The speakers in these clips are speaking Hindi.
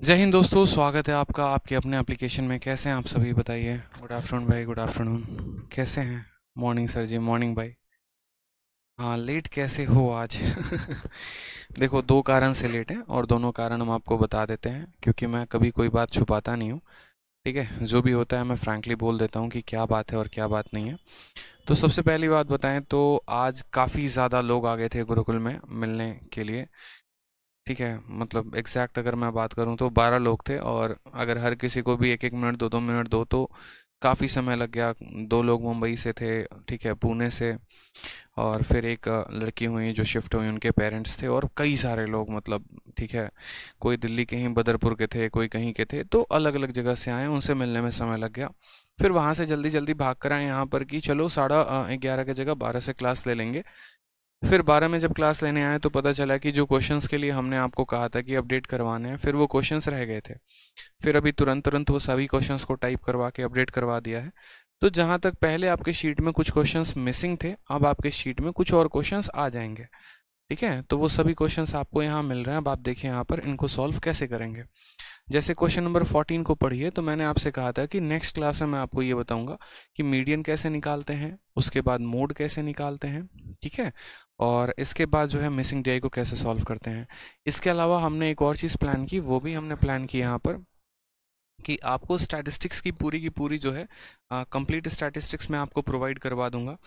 जय हिंद दोस्तों, स्वागत है आपका आपके अपने एप्लीकेशन में। कैसे हैं आप सभी, बताइए। गुड आफ्टरनून भाई, गुड आफ्टरनून। कैसे हैं? मॉर्निंग सर जी, मॉर्निंग भाई। हाँ, लेट कैसे हो आज? देखो, दो कारण से लेट हैं और दोनों कारण हम आपको बता देते हैं, क्योंकि मैं कभी कोई बात छुपाता नहीं हूँ। ठीक है, जो भी होता है मैं फ्रैंकली बोल देता हूँ कि क्या बात है और क्या बात नहीं है। तो सबसे पहली बात बताएं तो आज काफ़ी ज़्यादा लोग आ गए थे गुरुकुल में मिलने के लिए। ठीक है, मतलब एग्जैक्ट अगर मैं बात करूं तो 12 लोग थे, और अगर हर किसी को भी एक एक मिनट, दो दो मिनट दो तो काफ़ी समय लग गया। दो लोग मुंबई से थे, ठीक है, पुणे से, और फिर एक लड़की हुई जो शिफ्ट हुई, उनके पेरेंट्स थे, और कई सारे लोग, मतलब ठीक है, कोई दिल्ली के ही बदरपुर के थे, कोई कहीं के थे, तो अलग अलग जगह से आए, उनसे मिलने में समय लग गया। फिर वहाँ से जल्दी जल्दी भाग कर आए यहाँ पर कि चलो 11:30 की जगह 12 से क्लास ले लेंगे। फिर 12 में जब क्लास लेने आए तो पता चला कि जो क्वेश्चंस के लिए हमने आपको कहा था कि अपडेट करवाने हैं, फिर वो क्वेश्चंस रह गए थे। फिर अभी तुरंत तुरंत वो सभी क्वेश्चंस को टाइप करवा के अपडेट करवा दिया है। तो जहाँ तक पहले आपके शीट में कुछ क्वेश्चंस मिसिंग थे, अब आपके शीट में कुछ और क्वेश्चंस आ जाएंगे। ठीक है, तो वो सभी क्वेश्चंस आपको यहाँ मिल रहे हैं। अब आप देखिए यहाँ पर इनको सॉल्व कैसे करेंगे। जैसे क्वेश्चन नंबर 14 को पढ़िए, तो मैंने आपसे कहा था कि नेक्स्ट क्लास में मैं आपको ये बताऊंगा कि मीडियन कैसे निकालते हैं, उसके बाद मोड कैसे निकालते हैं। ठीक है, और इसके बाद जो है मिसिंग डीआई को कैसे सॉल्व करते हैं। इसके अलावा हमने एक और चीज़ प्लान की, वो भी हमने प्लान की यहाँ पर कि आपको स्टैटिस्टिक्स की पूरी जो है कंप्लीट स्टैटिस्टिक्स मैं आपको प्रोवाइड करवा दूंगा,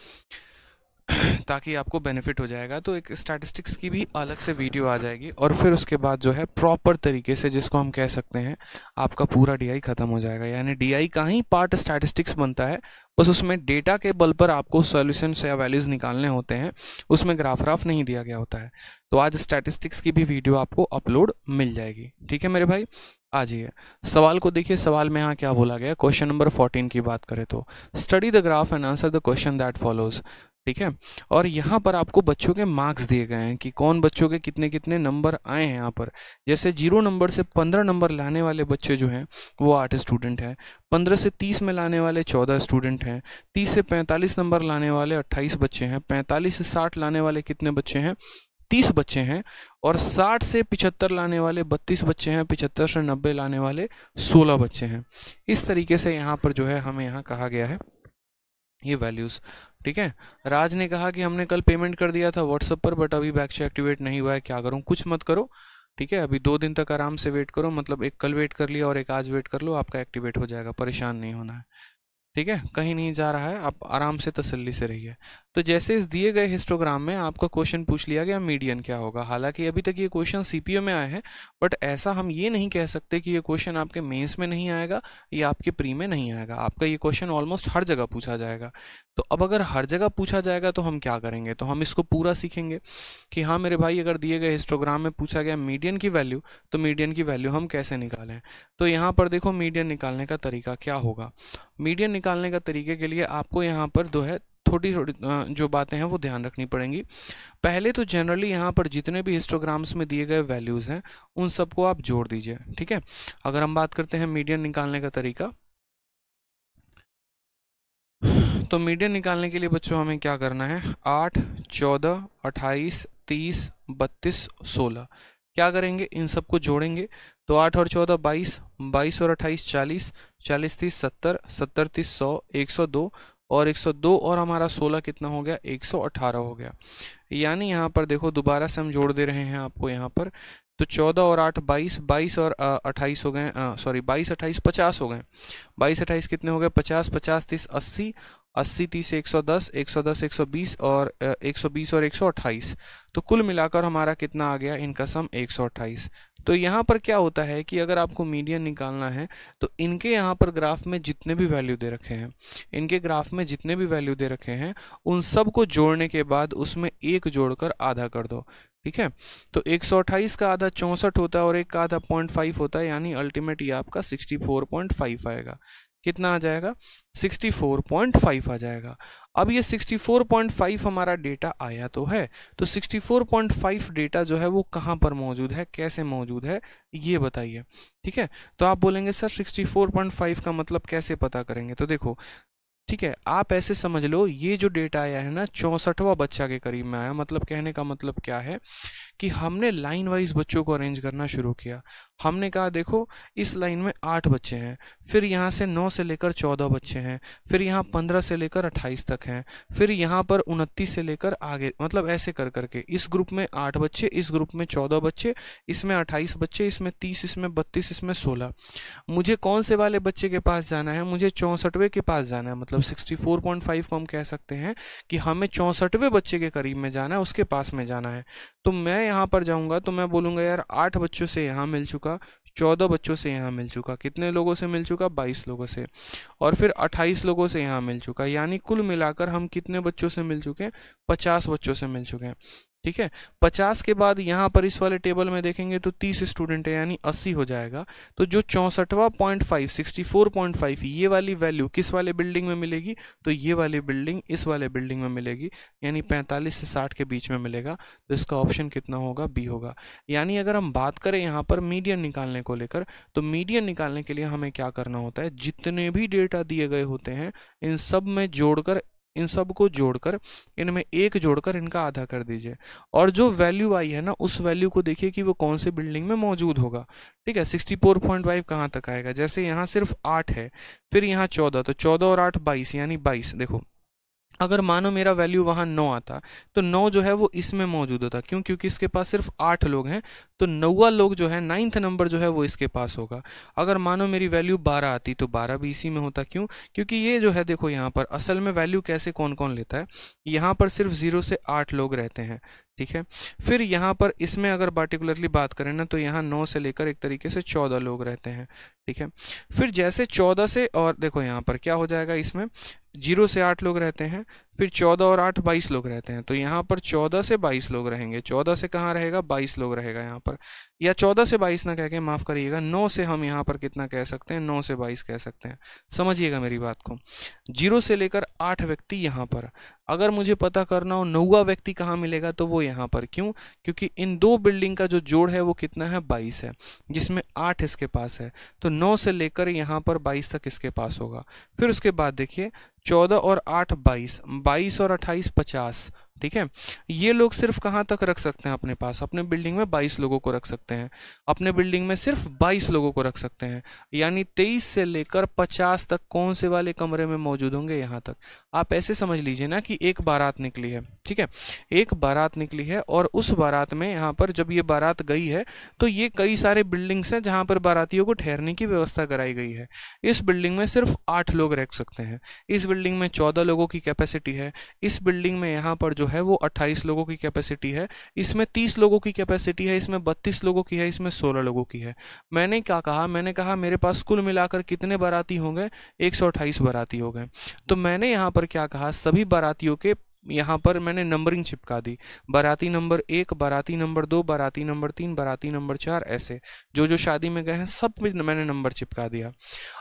ताकि आपको बेनिफिट हो जाएगा। तो एक स्टैटिस्टिक्स की भी अलग से वीडियो आ जाएगी, और फिर उसके बाद जो है प्रॉपर तरीके से, जिसको हम कह सकते हैं, आपका पूरा डीआई खत्म हो जाएगा। यानी डीआई का ही पार्ट स्टैटिस्टिक्स बनता है, बस उसमें डेटा के बल पर आपको सॉल्यूशन या वैल्यूज निकालने होते हैं, उसमें ग्राफ राफ नहीं दिया गया होता है। तो आज स्टैटिस्टिक्स की भी वीडियो आपको अपलोड मिल जाएगी। ठीक है मेरे भाई, आ जाइए सवाल को देखिए। सवाल में यहाँ क्या बोला गया, क्वेश्चन नंबर 14 की बात करें तो study the graph and answer the question that follows. ठीक है, और यहाँ पर आपको बच्चों के मार्क्स दिए गए हैं कि कौन बच्चों के कितने कितने नंबर आए हैं यहाँ पर। जैसे 0 नंबर से 15 नंबर लाने वाले बच्चे जो हैं वो 8 स्टूडेंट हैं, 15 से 30 में लाने वाले 14 स्टूडेंट हैं, 30 से 45 नंबर लाने वाले 28 बच्चे हैं, 45 से 60 लाने वाले कितने बच्चे हैं, 30 बच्चे हैं, और 60 से 75 लाने वाले 32 बच्चे हैं, 75 से 90 लाने वाले 16 बच्चे हैं। इस तरीके से यहाँ पर जो है हमें यहाँ कहा गया है ये वैल्यूज़। ठीक है, राज ने कहा कि हमने कल पेमेंट कर दिया था व्हाट्सएप पर, बट अभी बैक से एक्टिवेट नहीं हुआ है, क्या करूं? कुछ मत करो। ठीक है, अभी 2 दिन तक आराम से वेट करो, मतलब एक कल वेट कर लिया और एक आज वेट कर लो, आपका एक्टिवेट हो जाएगा, परेशान नहीं होना है। ठीक है, कहीं नहीं जा रहा है, आप आराम से तसल्ली से रहिए। तो जैसे इस दिए गए हिस्टोग्राम में आपका क्वेश्चन पूछ लिया गया मीडियन क्या होगा। हालांकि अभी तक ये क्वेश्चन सीपीओ में आए हैं, बट ऐसा हम ये नहीं कह सकते कि ये क्वेश्चन आपके मेंस में नहीं आएगा या आपके प्री में नहीं आएगा। आपका ये क्वेश्चन ऑलमोस्ट हर जगह पूछा जाएगा। तो अब अगर हर जगह पूछा जाएगा तो हम क्या करेंगे, तो हम इसको पूरा सीखेंगे कि हाँ मेरे भाई, अगर दिए गए हिस्टोग्राम में पूछा गया मीडियन की वैल्यू, तो मीडियन की वैल्यू हम कैसे निकालें। तो यहाँ पर देखो मीडियन निकालने का तरीका क्या होगा। मीडियन निकालने का तरीके के लिए आपको यहाँ पर जो है थोड़ी थोड़ी जो बातें हैं वो ध्यान रखनी पड़ेंगी। पहले तो जनरली यहाँ पर जितने भी हिस्टोग्राम्स में दिए गए वैल्यूज़ हैं उन सबको आप जोड़ दीजिए। ठीक है, अगर हम बात करते हैं मीडियन निकालने का तरीका, तो मीडियन निकालने के लिए बच्चों हमें क्या करना है, 8, 14, 28, 30, 32, 16, क्या करेंगे, इन सबको जोड़ेंगे। तो 8 और 14 22, 22 और 28 40, 40 30 70, 70 30 100, 102, और 102 और हमारा 16 कितना हो गया, 118 हो गया। यानी यहाँ पर देखो दोबारा से हम जोड़ दे रहे हैं आपको यहाँ पर। तो 14 और 8 22, 22 और 28 हो गए, सॉरी 22 28 50 हो गए। 22 28 कितने हो गए, 50, 50 30 80, 80 30 110, 110 120, और 120 और 128। तो कुल मिलाकर हमारा कितना आ गया, इनका सम 128। तो यहाँ पर क्या होता है कि अगर आपको मीडियन निकालना है तो इनके यहाँ पर ग्राफ में जितने भी वैल्यू दे रखे हैं, इनके ग्राफ में जितने भी वैल्यू दे रखे हैं, उन सब को जोड़ने के बाद उसमें एक जोड़कर आधा कर दो। ठीक है, तो 128 का आधा 64 होता है और एक का आधा 0.5 होता है, यानी अल्टीमेट ये आपका 64.5 आएगा। कितना आ जाएगा, 64.5 आ जाएगा। अब ये 64.5 हमारा डेटा आया तो है, तो 64.5 डेटा जो है वो कहाँ पर मौजूद है, कैसे मौजूद है, ये बताइए। ठीक है, तो आप बोलेंगे सर 64.5 का मतलब कैसे पता करेंगे, तो देखो ठीक है, आप ऐसे समझ लो ये जो डेटा आया है ना 64वां बच्चा के करीब में आया। मतलब कहने का मतलब क्या है कि हमने लाइन वाइज बच्चों को अरेंज करना शुरू किया। हमने कहा देखो इस लाइन में 8 बच्चे हैं, फिर यहाँ से 9 से लेकर 14 बच्चे हैं, फिर यहाँ 15 से लेकर 28 तक हैं, फिर यहाँ पर 29 से लेकर आगे, मतलब ऐसे कर करके इस ग्रुप में 8 बच्चे, इस ग्रुप में 14 बच्चे, इसमें 28 बच्चे, इसमें 30, इसमें 32, इसमें 16। मुझे कौन से वाले बच्चे के पास जाना है? मुझे 64वें के पास जाना है। मतलब 64.5 को हम कह सकते हैं कि हमें 64वें बच्चे के करीब में जाना है, उसके पास में जाना है। तो मैं यहाँ पर जाऊँगा तो मैं बोलूँगा यार 8 बच्चों से यहाँ मिल चुका, 14 बच्चों से यहाँ मिल चुका, कितने लोगों से मिल चुका? 22 लोगों से, और फिर 28 लोगों से यहाँ मिल चुका। यानी कुल मिलाकर हम कितने बच्चों से मिल चुके हैं? 50 बच्चों से मिल चुके हैं। ठीक है, 50 के बाद यहाँ पर इस वाले टेबल में देखेंगे तो 30 स्टूडेंट है, यानी 80 हो जाएगा। तो जो 64.5 64.5 ये वाली वैल्यू किस वाले बिल्डिंग में मिलेगी? तो ये वाली बिल्डिंग इस वाले बिल्डिंग में मिलेगी, यानी 45 से 60 के बीच में मिलेगा। तो इसका ऑप्शन कितना होगा? बी होगा। यानी अगर हम बात करें यहाँ पर मीडियन निकालने को लेकर, तो मीडियन निकालने के लिए हमें क्या करना होता है? जितने भी डेटा दिए गए होते हैं इन सब में जोड़कर, इन सब को जोड़कर इनमें एक जोड़कर इनका आधा कर दीजिए, और जो वैल्यू आई है ना उस वैल्यू को देखिए कि वो कौन से बिल्डिंग में मौजूद होगा। ठीक है, 64.5 कहाँ तक आएगा? जैसे यहाँ सिर्फ 8 है, फिर यहाँ 14, तो 14 और 8 22, यानी 22। देखो अगर मानो मेरा वैल्यू वहाँ 9 आता तो 9 जो है वो इसमें मौजूद होता। क्यों? क्योंकि इसके पास सिर्फ 8 लोग हैं, तो 9वां लोग जो है 9th नंबर जो है वो इसके पास होगा। अगर मानो मेरी वैल्यू 12 आती तो 12 भी इसी में होता। क्यों? क्योंकि ये जो है देखो यहाँ पर असल में वैल्यू कैसे कौन कौन लेता है, यहाँ पर सिर्फ 0 से 8 लोग रहते हैं। ठीक है, फिर यहाँ पर इसमें अगर पार्टिकुलरली बात करें ना तो यहाँ 9 से लेकर एक तरीके से 14 लोग रहते हैं। ठीक है, फिर जैसे 14 से, और देखो यहाँ पर क्या हो जाएगा, इसमें 0 से 8 लोग रहते हैं, फिर 14 और 8 22 लोग रहते हैं। तो यहाँ पर 14 से 22 लोग रहेंगे। 14 से कहाँ रहेगा? 22 लोग रहेगा यहाँ पर, या 14 से 22 ना कह के माफ़ करिएगा, 9 से हम यहाँ पर कितना कह सकते हैं? 9 से 22 कह सकते हैं। समझिएगा मेरी बात को। 0 से लेकर 8 व्यक्ति यहाँ पर। अगर मुझे पता करना हो 9वां व्यक्ति कहाँ मिलेगा तो वो यहाँ पर। क्यों? क्योंकि इन दो बिल्डिंग का जो जोड़ है वो कितना है? 22 है, जिसमें 8 इसके पास है। तो 9 से लेकर यहाँ पर 22 तक इसके पास होगा। फिर उसके बाद देखिए 14 और 8 22, 22 और 28 50। ठीक है, ये लोग सिर्फ कहाँ तक रख सकते हैं अपने पास? अपने बिल्डिंग में 22 लोगों को रख सकते हैं, अपने बिल्डिंग में सिर्फ 22 लोगों को रख सकते हैं। यानी 23 से लेकर 50 तक कौन से वाले कमरे में मौजूद होंगे? यहाँ तक। आप ऐसे समझ लीजिए ना कि एक बारात निकली है। ठीक है, एक बारात निकली है और उस बारात में यहाँ पर जब ये बारात गई है तो ये कई सारे बिल्डिंग्स हैं जहाँ पर बारातियों को ठहरने की व्यवस्था कराई गई है। इस बिल्डिंग में सिर्फ 8 लोग रह सकते हैं, इस बिल्डिंग में 14 लोगों की कैपेसिटी है, इस बिल्डिंग में यहाँ पर जो है वो 28 लोगों की कैपेसिटी है, इसमें 30 लोगों की कैपेसिटी है, इसमें 32 लोगों की है, इसमें 16 लोगों की है। मैंने क्या कहा? मैंने कहा मेरे पास कुल मिलाकर कितने बाराती होंगे? 128 बाराती हो गए। तो मैंने यहाँ पर क्या कहा? सभी बारातियों के यहाँ पर मैंने नंबरिंग चिपका दी। बाराती नंबर 1, बाराती नंबर 2, बाराती नंबर 3, बाराती नंबर 4, ऐसे जो जो शादी में गए हैं सब में मैंने नंबर चिपका दिया।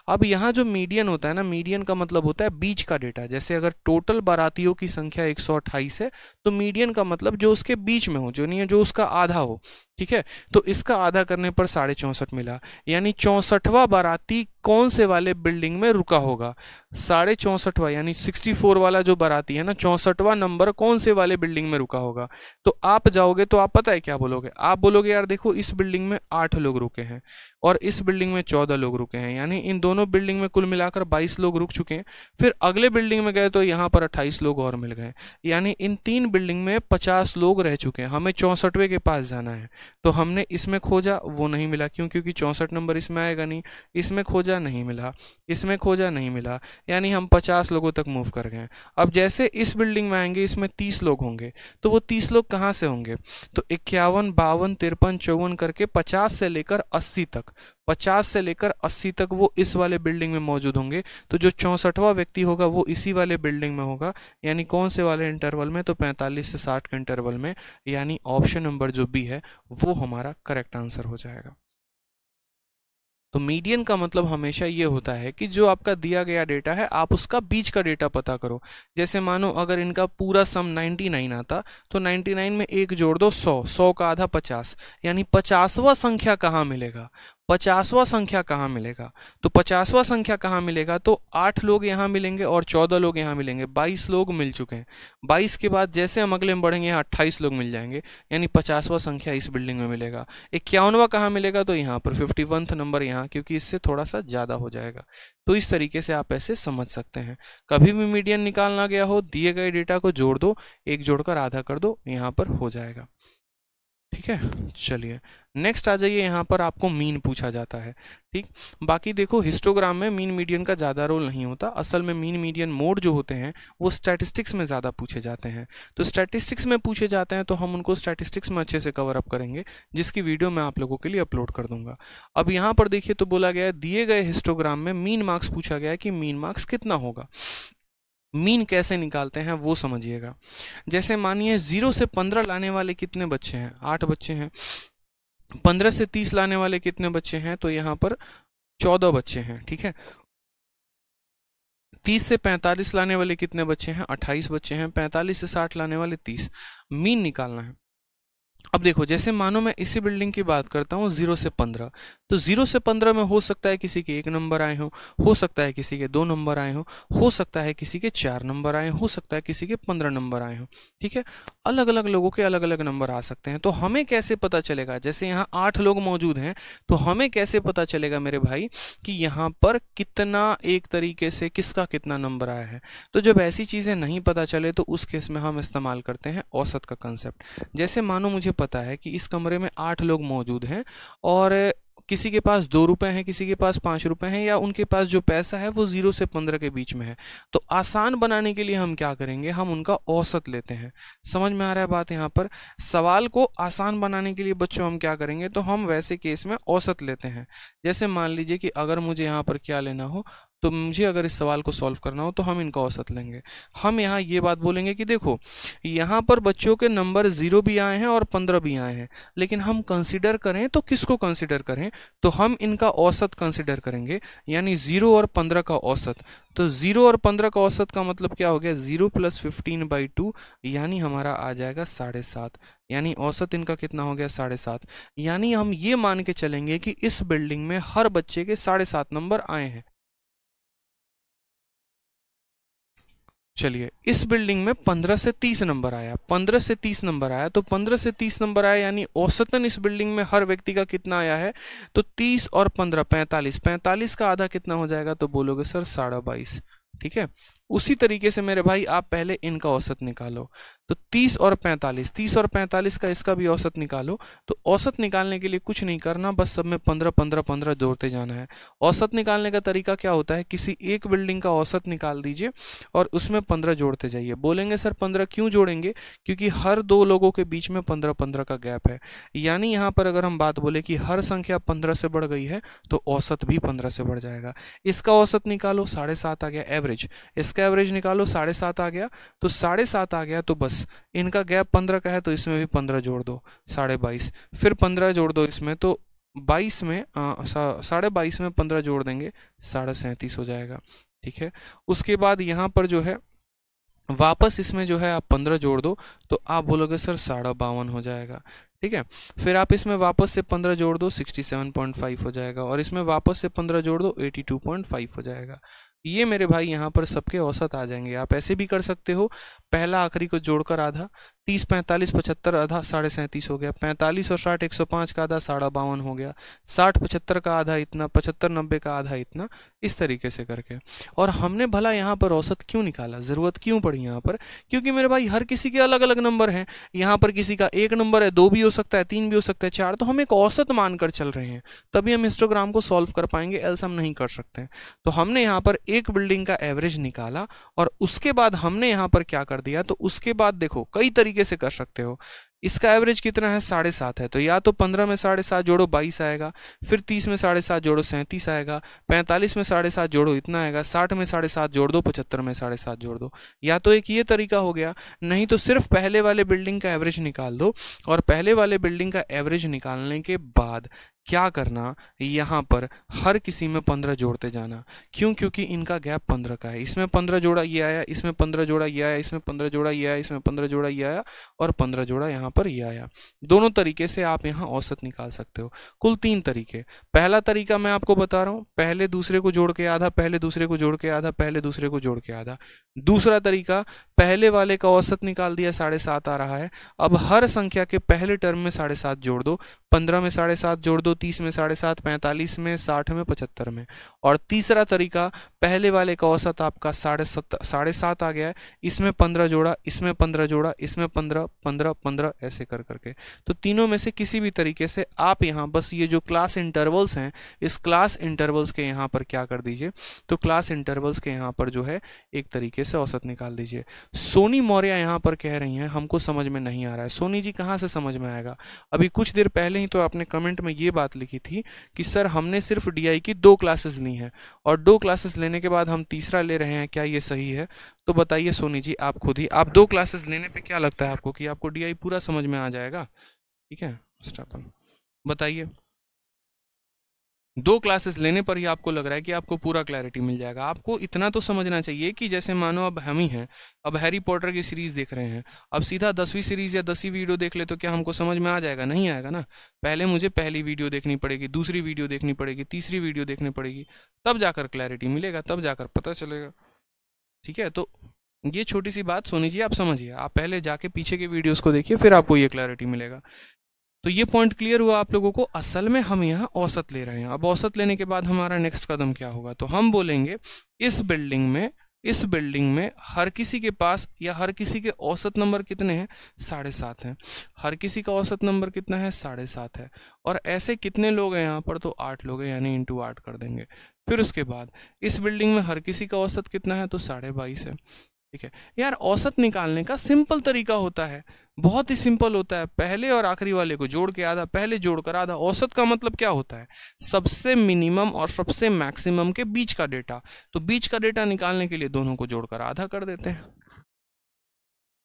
अब यहाँ जो मीडियन होता है ना, मीडियन का मतलब होता है बीच का डेटा। जैसे अगर टोटल बारातियों की संख्या 128 है तो मीडियन का मतलब जो उसके बीच में हो, जो नहीं है जो उसका आधा हो। ठीक है, तो इसका आधा करने पर 64.5 मिला। यानी 64वां बाराती कौन से वाले बिल्डिंग में रुका होगा? 64.5वां, यानी 64 वाला जो बाराती है ना, 64वां नंबर कौन से वाले बिल्डिंग में रुका होगा? तो आप जाओगे तो आप पता है क्या बोलोगे? आप बोलोगे यार देखो इस बिल्डिंग में 8 लोग रुके हैं और इस बिल्डिंग में 14 लोग रुके हैं, यानी इन दोनों बिल्डिंग में कुल मिलाकर 22 लोग रुक चुके हैं। फिर अगले बिल्डिंग में गए तो यहाँ पर 28 लोग और मिल गए, यानी इन 3 बिल्डिंग में 50 लोग रह चुके हैं। हमें 64वें के पास जाना है, तो हमने इसमें खोजा, वो नहीं मिला। क्यों? क्योंकि 64 नंबर इसमें आएगा नहीं। इसमें खोजा, नहीं मिला। इसमें खोजा, नहीं मिला। यानी हम 50 लोगों तक मूव कर गए। अब जैसे इस बिल्डिंग में आएंगे, इसमें 30 लोग होंगे, तो वो 30 लोग कहाँ से होंगे? तो 51, 52, 53, 54 करके 50 से लेकर 80 तक, 50 से लेकर 80 तक वो इस वाले बिल्डिंग में मौजूद होंगे। तो जो 64वां व्यक्ति होगा वो इसी वाले बिल्डिंग में होगा। यानी कौन से वाले इंटरवल में? तो 45 से 60 के इंटरवल में। यानी ऑप्शन नंबर जो बी है वो हमारा करेक्ट आंसर हो जाएगा। तो मीडियन का मतलब हमेशा ये होता है कि जो आपका दिया गया डेटा है आप उसका बीच का डेटा पता करो। जैसे मानो अगर इनका पूरा सम 99 आता तो 99 में एक जोड़ दो 100, 100 का आधा 50, यानी 50वां संख्या कहाँ मिलेगा? 50वां संख्या कहाँ मिलेगा? तो 50वां संख्या कहाँ मिलेगा? तो 8 लोग यहाँ मिलेंगे और 14 लोग यहाँ मिलेंगे, 22 लोग मिल चुके हैं। 22 के बाद जैसे हम अगले में बढ़ेंगे यहाँ 28 लोग मिल जाएंगे, यानी 50वां संख्या इस बिल्डिंग में मिलेगा। 51वां कहाँ मिलेगा? तो यहाँ पर 51वां नंबर यहाँ, क्योंकि इससे थोड़ा सा ज़्यादा हो जाएगा। तो इस तरीके से आप ऐसे समझ सकते हैं। कभी भी मीडियन निकालना गया हो, दिए गए डेटा को जोड़ दो, एक जोड़कर आधा कर दो, यहाँ पर हो जाएगा। ठीक है, चलिए नेक्स्ट आ जाइए। यहाँ पर आपको मीन पूछा जाता है। ठीक, बाकी देखो हिस्टोग्राम में मीन मीडियन का ज़्यादा रोल नहीं होता। असल में मीन मीडियन मोड जो होते हैं वो स्टैटिस्टिक्स में ज़्यादा पूछे जाते हैं। तो स्टैटिस्टिक्स में पूछे जाते हैं तो हम उनको स्टैटिस्टिक्स में अच्छे से कवर अप करेंगे, जिसकी वीडियो मैं आप लोगों के लिए अपलोड कर दूंगा। अब यहाँ पर देखिए, तो बोला गया है दिए गए हिस्टोग्राम में मीन मार्क्स पूछा गया है कि मीन मार्क्स कितना होगा। मीन कैसे निकालते हैं वो समझिएगा। जैसे मानिए 0 से 15 लाने वाले कितने बच्चे हैं? 8 बच्चे हैं। 15 से 30 लाने वाले कितने बच्चे हैं? तो यहाँ पर 14 बच्चे हैं। ठीक है, 30 से 45 लाने वाले कितने बच्चे हैं? 28 बच्चे हैं। 45 से 60 लाने वाले 30। मीन निकालना है। अब देखो, जैसे मानो मैं इसी बिल्डिंग की बात करता हूँ 0 से 15, तो 0 से 15 में हो सकता है किसी के 1 नंबर आए हो सकता है किसी के 2 नंबर आए हो सकता है किसी के 4 नंबर आए, हो सकता है किसी के 15 नंबर आए हों। ठीक है, अलग अलग लोगों के अलग अलग नंबर आ सकते हैं। तो हमें कैसे पता चलेगा? जैसे यहाँ 8 लोग मौजूद हैं, तो हमें कैसे पता चलेगा मेरे भाई कि यहाँ पर कितना, एक तरीके से किसका कितना नंबर आया है? तो जब ऐसी चीज़ें नहीं पता चले तो उस केस में हम इस्तेमाल करते हैं औसत का कंसेप्ट। जैसे मानो मुझे पता है कि इस कमरे में 8 लोग मौजूद हैं और किसी के पास 2 रुपए हैं, किसी के पास 5 रुपए हैं, या उनके पास जो पैसा है वो 0 से 15 के बीच में है। तो आसान बनाने के लिए हम क्या करेंगे? हम उनका औसत लेते हैं। समझ में आ रहा है बात? यहाँ पर सवाल को आसान बनाने के लिए बच्चों हम क्या करेंगे? तो हम वैसे केस में औसत लेते हैं। जैसे मान लीजिए कि अगर मुझे यहाँ पर क्या लेना हो, तो मुझे अगर इस सवाल को सॉल्व करना हो तो हम इनका औसत लेंगे। हम यहाँ ये बात बोलेंगे कि देखो, यहाँ पर बच्चों के नंबर 0 भी आए हैं और 15 भी आए हैं, लेकिन हम कंसीडर करें तो किसको कंसीडर करें? तो हम इनका औसत कंसीडर करेंगे, यानी 0 और 15 का औसत। तो 0 और 15 का औसत का मतलब क्या हो गया? 0 + 15/2, यानी हमारा आ जाएगा 7.5। यानी औसत इनका कितना हो गया? 7.5। यानी हम ये मान के चलेंगे कि इस बिल्डिंग में हर बच्चे के 7.5 नंबर आए हैं। चलिए, इस बिल्डिंग में 15 से 30 नंबर आया, 15 से 30 नंबर आया, तो 15 से 30 नंबर आया, यानी औसतन इस बिल्डिंग में हर व्यक्ति का कितना आया है? तो 30 और 15 45। 45 का आधा कितना हो जाएगा? तो बोलोगे सर 22.5। ठीक है, उसी तरीके से मेरे भाई आप पहले इनका औसत निकालो। तो 30 और 45, 30 और 45 का इसका भी औसत निकालो। तो औसत निकालने के लिए कुछ नहीं करना, बस सब में 15 15 15 जोड़ते जाना है। औसत निकालने का तरीका क्या होता है? किसी एक बिल्डिंग का औसत निकाल दीजिए और उसमें 15 जोड़ते जाइए। बोलेंगे सर 15 क्यों जोड़ेंगे? क्योंकि हर 2 लोगों के बीच में 15 15 का गैप है। यानी यहाँ पर अगर हम बात बोले कि हर संख्या 15 से बढ़ गई है, तो औसत भी 15 से बढ़ जाएगा। इसका औसत निकालो, 7.5 आ गया एवरेज। इसका एवरेज निकालो, 7.5 आ गया। तो 7.5 आ गया, तो बस इनका गैप 15 का है, तो इसमें भी 15 जोड़ दो, 22.5। फिर 15 जोड़ दो इसमें, तो 22 में 22.5 में 15 जोड़ देंगे, 37.5 हो जाएगा। ठीक है, उसके बाद यहाँ पर जो है वापस इसमें जो है आप 15 जोड़ दो, तो आप बोलोगे सर 52.5 हो जाएगा। ठीक है, फिर आप इसमें वापस से 15 जोड़ दो, 67.5 हो जाएगा, और इसमें वापस से 15 जोड़ दो, 82.5 हो जाएगा। ये मेरे भाई यहाँ पर सबके औसत आ जाएंगे। आप ऐसे भी कर सकते हो, पहला आखिरी को जोड़कर आधा, 30 45 75 आधा 37.5 हो गया, 45 और 60 105 का आधा 52.5 हो गया, 60 75 का आधा इतना, 75 90 का आधा इतना, इस तरीके से करके। और हमने भला यहाँ पर औसत क्यों निकाला? ज़रूरत क्यों पड़ी यहाँ पर? क्योंकि मेरे भाई हर किसी के अलग अलग नंबर हैं। यहाँ पर किसी का 1 नंबर है, 2 भी हो सकता है, 3 भी हो सकता है, 4। तो हम एक औसत मानकर चल रहे हैं, तभी हम हिस्टोग्राम को सॉल्व कर पाएंगे, एल्स हम नहीं कर सकते हैं। तो हमने यहाँ पर एक बिल्डिंग का एवरेज निकाला, और उसके बाद हमने यहाँ पर क्या कर दिया? तो उसके बाद देखो, कई तरीके से कर सकते हो। इसका एवरेज कितना है? 7.5 है, तो या तो 15 में 7.5 जोड़ो 22 आएगा, फिर 30 में 7.5 जोड़ो 37 आएगा, 45 में 7.5 जोड़ो इतना आएगा, 60 में 7.5 जोड़ दो, 75 में 7.5 जोड़ दो। या तो एक ये तरीका हो गया, नहीं तो सिर्फ पहले वाले बिल्डिंग का एवरेज निकाल दो, और पहले वाले बिल्डिंग का एवरेज निकालने के बाद क्या करना? यहाँ पर हर किसी में 15 जोड़ते जाना। क्यों? क्योंकि इनका गैप 15 का है। इसमें 15 जोड़ा ये आया, इसमें 15 जोड़ा ये आया, इसमें 15 जोड़ा ये आया, इसमें 15 जोड़ा ये आया, और 15 जोड़ा यहाँ पर ये आया। दोनों तरीके से आप यहाँ औसत निकाल सकते हो। कुल 3 तरीके। पहला तरीका मैं आपको बता रहा हूँ, पहले दूसरे को जोड़ के आधा, पहले दूसरे को जोड़ के आधा, पहले दूसरे को जोड़ के आधा। दूसरा तरीका, पहले वाले का औसत निकाल दिया, 7.5 आ रहा है। अब हर संख्या के पहले टर्म में 7.5 जोड़ दो, 15 में 7.5 जोड़ दो, 30 में 7.5, 45 में, 60 में, 75 में। और तीसरा तरीका, पहले वाले का औसत आपका 7.5 आ गया है, इसमें 15 जोड़ा, इसमें 15 जोड़ा, इसमें 15, 15, 15 ऐसे कर करके। तो तीनों में से किसी भी तरीके से आप यहाँ बस ये जो क्लास इंटरवल्स हैं, इस क्लास इंटरवल्स के यहाँ पर क्या कर दीजिए, तो क्लास इंटरवल्स के यहाँ पर जो है एक तरीके से औसत निकाल दीजिए। सोनी मौर्य यहाँ पर कह रही हैं हमको समझ में नहीं आ रहा है। सोनी जी कहाँ से समझ में आएगा? अभी कुछ देर पहले ही तो आपने कमेंट में ये बात लिखी थी कि सर हमने सिर्फ डीआई की 2 क्लासेस ली हैं और 2 क्लासेस लेने के बाद हम तीसरा ले रहे हैं, क्या ये सही है? तो बताइए सोनी जी, आप खुद ही, आप 2 क्लासेस लेने पे क्या लगता है आपको कि आपको डीआई पूरा समझ में आ जाएगा? ठीक है, स्टार्ट बताइए। 2 क्लासेस लेने पर ही आपको लग रहा है कि आपको पूरा क्लैरिटी मिल जाएगा? आपको इतना तो समझना चाहिए कि जैसे मानो अब हम ही हैं, अब हैरी पॉटर की सीरीज देख रहे हैं, अब सीधा 10वीं सीरीज या 10वीं वीडियो देख ले तो क्या हमको समझ में आ जाएगा? नहीं आएगा ना। पहले मुझे पहली वीडियो देखनी पड़ेगी, दूसरी वीडियो देखनी पड़ेगी, तीसरी वीडियो देखनी पड़ेगी, तब जाकर क्लैरिटी मिलेगा, तब जाकर पता चलेगा। ठीक है, तो ये छोटी सी बात सोनी जी आप समझिए, आप पहले जाके पीछे के वीडियोस को देखिए, फिर आपको ये क्लैरिटी मिलेगा। तो ये पॉइंट क्लियर हुआ आप लोगों को। असल में हम यहाँ औसत ले रहे हैं। अब औसत लेने के बाद हमारा नेक्स्ट कदम क्या होगा? तो हम बोलेंगे इस बिल्डिंग में हर किसी के पास या हर किसी के औसत नंबर कितने हैं? 7.5 हैं। हर किसी का औसत नंबर कितना है? 7.5 है। और ऐसे कितने लोग हैं यहाँ पर? तो 8 लोग हैं, यानी इंटू 8 कर देंगे। फिर उसके बाद इस बिल्डिंग में हर किसी का औसत कितना है? तो 22.5 है। ठीक है यार, औसत निकालने का सिंपल तरीका होता है, बहुत ही सिंपल होता है। पहले और आखिरी वाले को जोड़ के आधा, पहले जोड़कर आधा। औसत का मतलब क्या होता है? सबसे मिनिमम और सबसे मैक्सिमम के बीच का डेटा। तो बीच का डेटा निकालने के लिए दोनों को जोड़कर आधा कर देते हैं।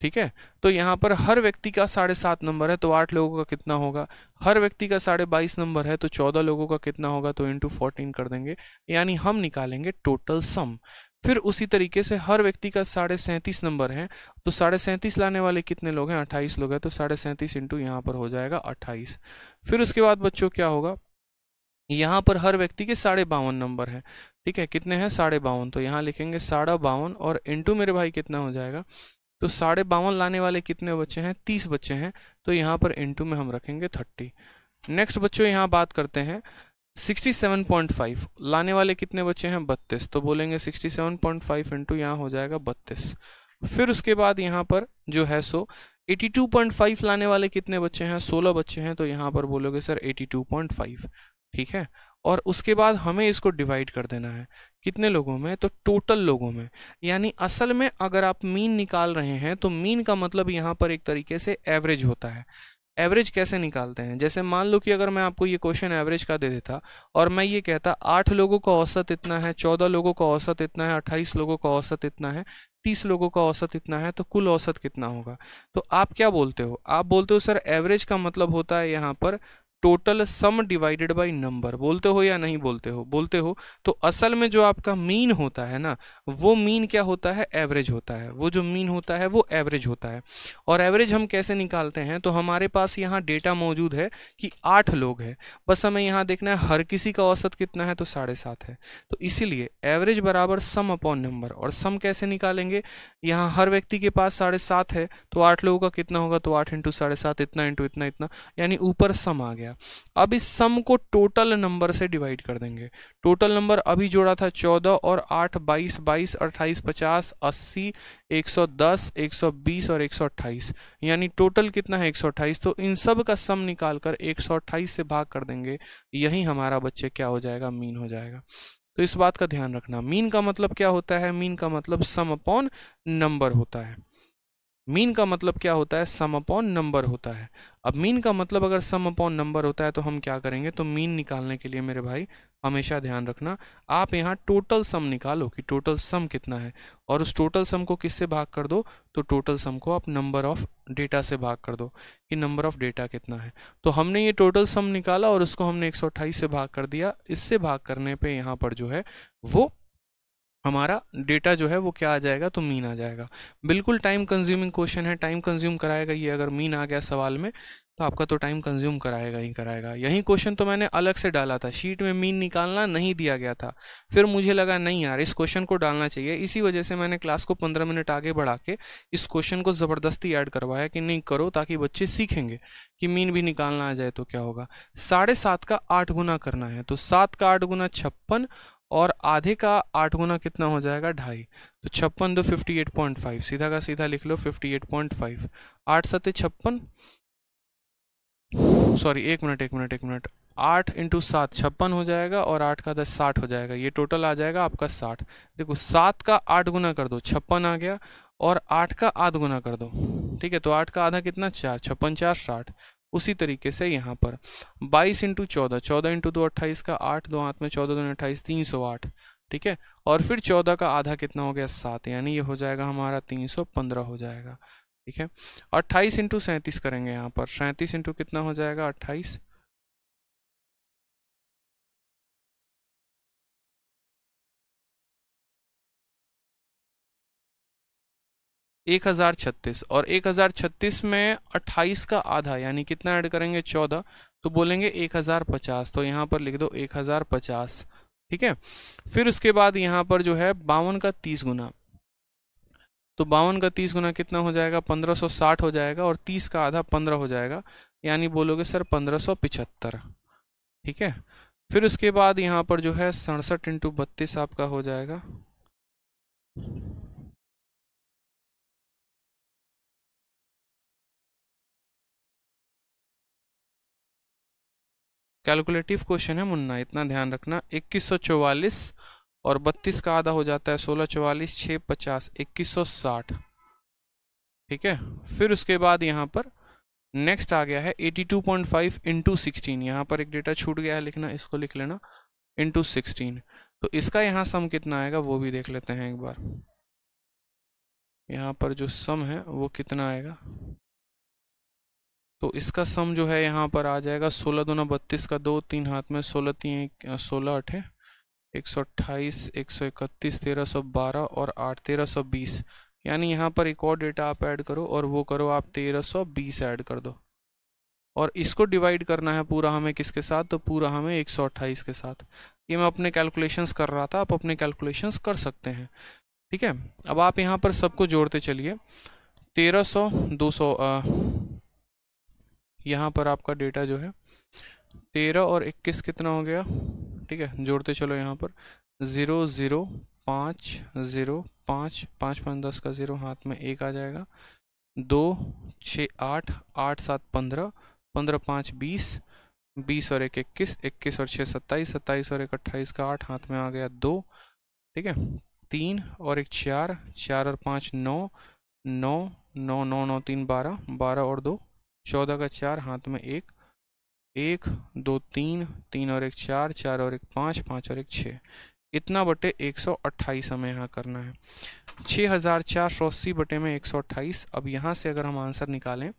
ठीक है, तो यहाँ पर हर व्यक्ति का 7.5 नंबर है तो 8 लोगों का कितना होगा? हर व्यक्ति का 22.5 नंबर है तो 14 लोगों का कितना होगा? तो इंटू 14 कर देंगे, यानी हम निकालेंगे टोटल सम। फिर उसी तरीके से हर व्यक्ति का 37.5 नंबर है तो 37.5 लाने वाले कितने लोग हैं? 28 लोग हैं, तो 37.5 इंटू यहाँ पर हो जाएगा 28। फिर उसके बाद बच्चों क्या होगा? यहाँ पर हर व्यक्ति के 52.5 नंबर है। ठीक है, कितने हैं? 52.5, तो यहाँ लिखेंगे 52.5 और इंटू मेरे भाई कितना हो जाएगा? तो 52.5 लाने वाले कितने बच्चे हैं? 30 बच्चे हैं, तो यहाँ पर इंटू में हम रखेंगे 30। नेक्स्ट बच्चों यहाँ बात करते हैं 67.5 लाने वाले कितने बच्चे हैं? 32, तो बोलेंगे 67.5 इंटू यहाँ हो जाएगा 32। फिर उसके बाद यहाँ पर जो है सो 82.5 लाने वाले कितने बच्चे हैं? 16 बच्चे हैं, तो यहाँ पर बोलोगे सर 82.5। ठीक है, और उसके बाद हमें इसको डिवाइड कर देना है कितने लोगों में? तो टोटल लोगों में। यानी असल में अगर आप मीन निकाल रहे हैं तो मीन का मतलब यहाँ पर एक तरीके से एवरेज होता है। एवरेज कैसे निकालते हैं? जैसे मान लो कि अगर मैं आपको ये क्वेश्चन एवरेज का दे देता और मैं ये कहता 8 लोगों का औसत इतना है, 14 लोगों का औसत इतना है, 28 लोगों का औसत इतना है, 30 लोगों का औसत इतना है, तो कुल औसत कितना होगा? तो आप क्या बोलते हो? आप बोलते हो सर एवरेज का मतलब होता है यहाँ पर total sum divided by number. बोलते हो या नहीं बोलते हो? बोलते हो। तो असल में जो आपका मीन होता है ना, वो मीन क्या होता है? एवरेज होता है। वो जो मीन होता है वो एवरेज होता है। और एवरेज हम कैसे निकालते हैं? तो हमारे पास यहाँ डेटा मौजूद है कि 8 लोग हैं, बस हमें यहाँ देखना है हर किसी का औसत कितना है? तो 7.5 है। तो इसीलिए एवरेज बराबर सम अपॉन नंबर। और सम कैसे निकालेंगे? यहाँ हर व्यक्ति के पास 7.5 है तो 8 लोगों का कितना होगा? तो 8 इंटू 7.5, इतना इंटू इतना इतना, यानी ऊपर सम आ गया। अब इस सम को टोटल नंबर से डिवाइड कर देंगे। टोटल नंबर अभी जोड़ा था 14 और 8 22, 22 28 50 80 110 120 और 128, यानी टोटल कितना है? 128। तो इन सब का सम निकालकर 128 से भाग कर देंगे, यही हमारा बच्चे क्या हो जाएगा? मीन हो जाएगा। तो इस बात का ध्यान रखना, मीन का मतलब क्या होता है? मीन का मतलब सम अपॉन नंबर होता है। मीन का मतलब क्या होता है? सम अपॉन नंबर होता है। अब मीन का मतलब अगर सम अपॉन नंबर होता है तो हम क्या करेंगे? तो मीन निकालने के लिए मेरे भाई हमेशा ध्यान रखना, आप यहाँ टोटल सम निकालो कि टोटल सम कितना है, और उस टोटल सम को किससे भाग कर दो? तो टोटल सम को आप नंबर ऑफ डेटा से भाग कर दो कि नंबर ऑफ डेटा कितना है। तो हमने ये टोटल सम निकाला और उसको हमने 128 से भाग कर दिया। इससे भाग करने पे यहाँ पर जो है वो हमारा डेटा जो है वो क्या आ जाएगा, तो मीन आ जाएगा। बिल्कुल टाइम कंज्यूमिंग क्वेश्चन है, टाइम कंज्यूम कराएगा ये, अगर मीन आ गया सवाल में तो आपका तो टाइम कंज्यूम कराएगा ही कराएगा। यही क्वेश्चन तो मैंने अलग से डाला था, शीट में मीन निकालना नहीं दिया गया था, फिर मुझे लगा नहीं यार इस क्वेश्चन को डालना चाहिए, इसी वजह से मैंने क्लास को 15 मिनट आगे बढ़ा के इस क्वेश्चन को ज़बरदस्ती ऐड करवाया कि नहीं करो, ताकि बच्चे सीखेंगे कि मीन भी निकालना आ जाए तो क्या होगा। 7.5 का 8 गुना करना है, तो 7 का 8 गुना 56, और आधे का 8 गुना कितना हो जाएगा, 2.5, तो 56 दो 58.5, सीधा का सीधा लिख लो 58.5। 8 सत्ते 56, सॉरी एक मिनट, 8 × 7 56 हो जाएगा, और 8 का 10 60 हो जाएगा, ये टोटल आ जाएगा आपका 60। देखो 7 का 8 गुना कर दो 56 आ गया, और 8 का आधा गुना कर दो, ठीक है, तो 8 का आधा कितना 4, 56 4 60। उसी तरीके से यहाँ पर 22 × 14, 14 × 2 28 का 8, दो हाथ में 14 दूनी 28, 308, ठीक है, और फिर 14 का आधा कितना हो गया 7, यानी ये हो जाएगा हमारा 315 हो जाएगा, ठीक है। 28 × 37 करेंगे यहाँ पर, 37 इंटू कितना हो जाएगा 28, 1036, और 1036 में 28 का आधा यानी कितना ऐड करेंगे 14, तो बोलेंगे 1050, तो यहाँ पर लिख दो 1050, ठीक है। फिर उसके बाद यहाँ पर जो है 52 का 30 गुना, तो 52 का 30 गुना कितना हो जाएगा 1560 हो जाएगा, और 30 का आधा 15 हो जाएगा, यानी बोलोगे सर 1575, ठीक है। फिर उसके बाद यहाँ पर जो है 67 × 32 आपका हो जाएगा, कैलकुलेटिव क्वेश्चन है मुन्ना, इतना ध्यान रखना। 2144, और 32 का आधा हो जाता है 1644, 650, 2160, ठीक है। फिर उसके बाद यहाँ पर नेक्स्ट आ गया है 82.5 × 16, यहाँ पर एक डेटा छूट गया है लिखना, इसको लिख लेना, इंटू 16, तो इसका यहाँ सम कितना आएगा वो भी देख लेते हैं एक बार। यहाँ पर जो सम है वो कितना आएगा, तो इसका सम जो है यहाँ पर आ जाएगा 16 दूना 32 का 2, 3 हाथ में 16 3 16 अठे 128, 131, 1312 और 8 1320, यानी यहाँ पर एक और डेटा आप ऐड करो, और वो करो आप 1320 ऐड कर दो, और इसको डिवाइड करना है पूरा हमें किसके साथ, तो पूरा हमें 128 के साथ। ये मैं अपने कैलकुलेशंस कर रहा था, आप अपने कैलकुलेशंस कर सकते हैं, ठीक है। अब आप यहाँ पर सबको जोड़ते चलिए, 1300 200, यहाँ पर आपका डेटा जो है 13 और 21 कितना हो गया, ठीक है, जोड़ते चलो यहाँ पर 0 0 5 0 5 5 5 10 का 0, हाथ में 1 आ जाएगा, 2 6 8 8 7 15 15 5 20 20 और 1 21 21 और 6 27 27 और 1 28 का 8, हाथ में आ गया 2, ठीक है, 3 और 1 4 4 और 5 9 9 9 9 9 3 12 12 और 2 14 का 4, हाथ में 1 1 2 3 3 और 1 4 4 और 1 5 5 और 1 6, इतना बटे 128 हमें यहाँ करना है, 6480 बटे में 128। अब यहाँ से अगर हम आंसर निकालें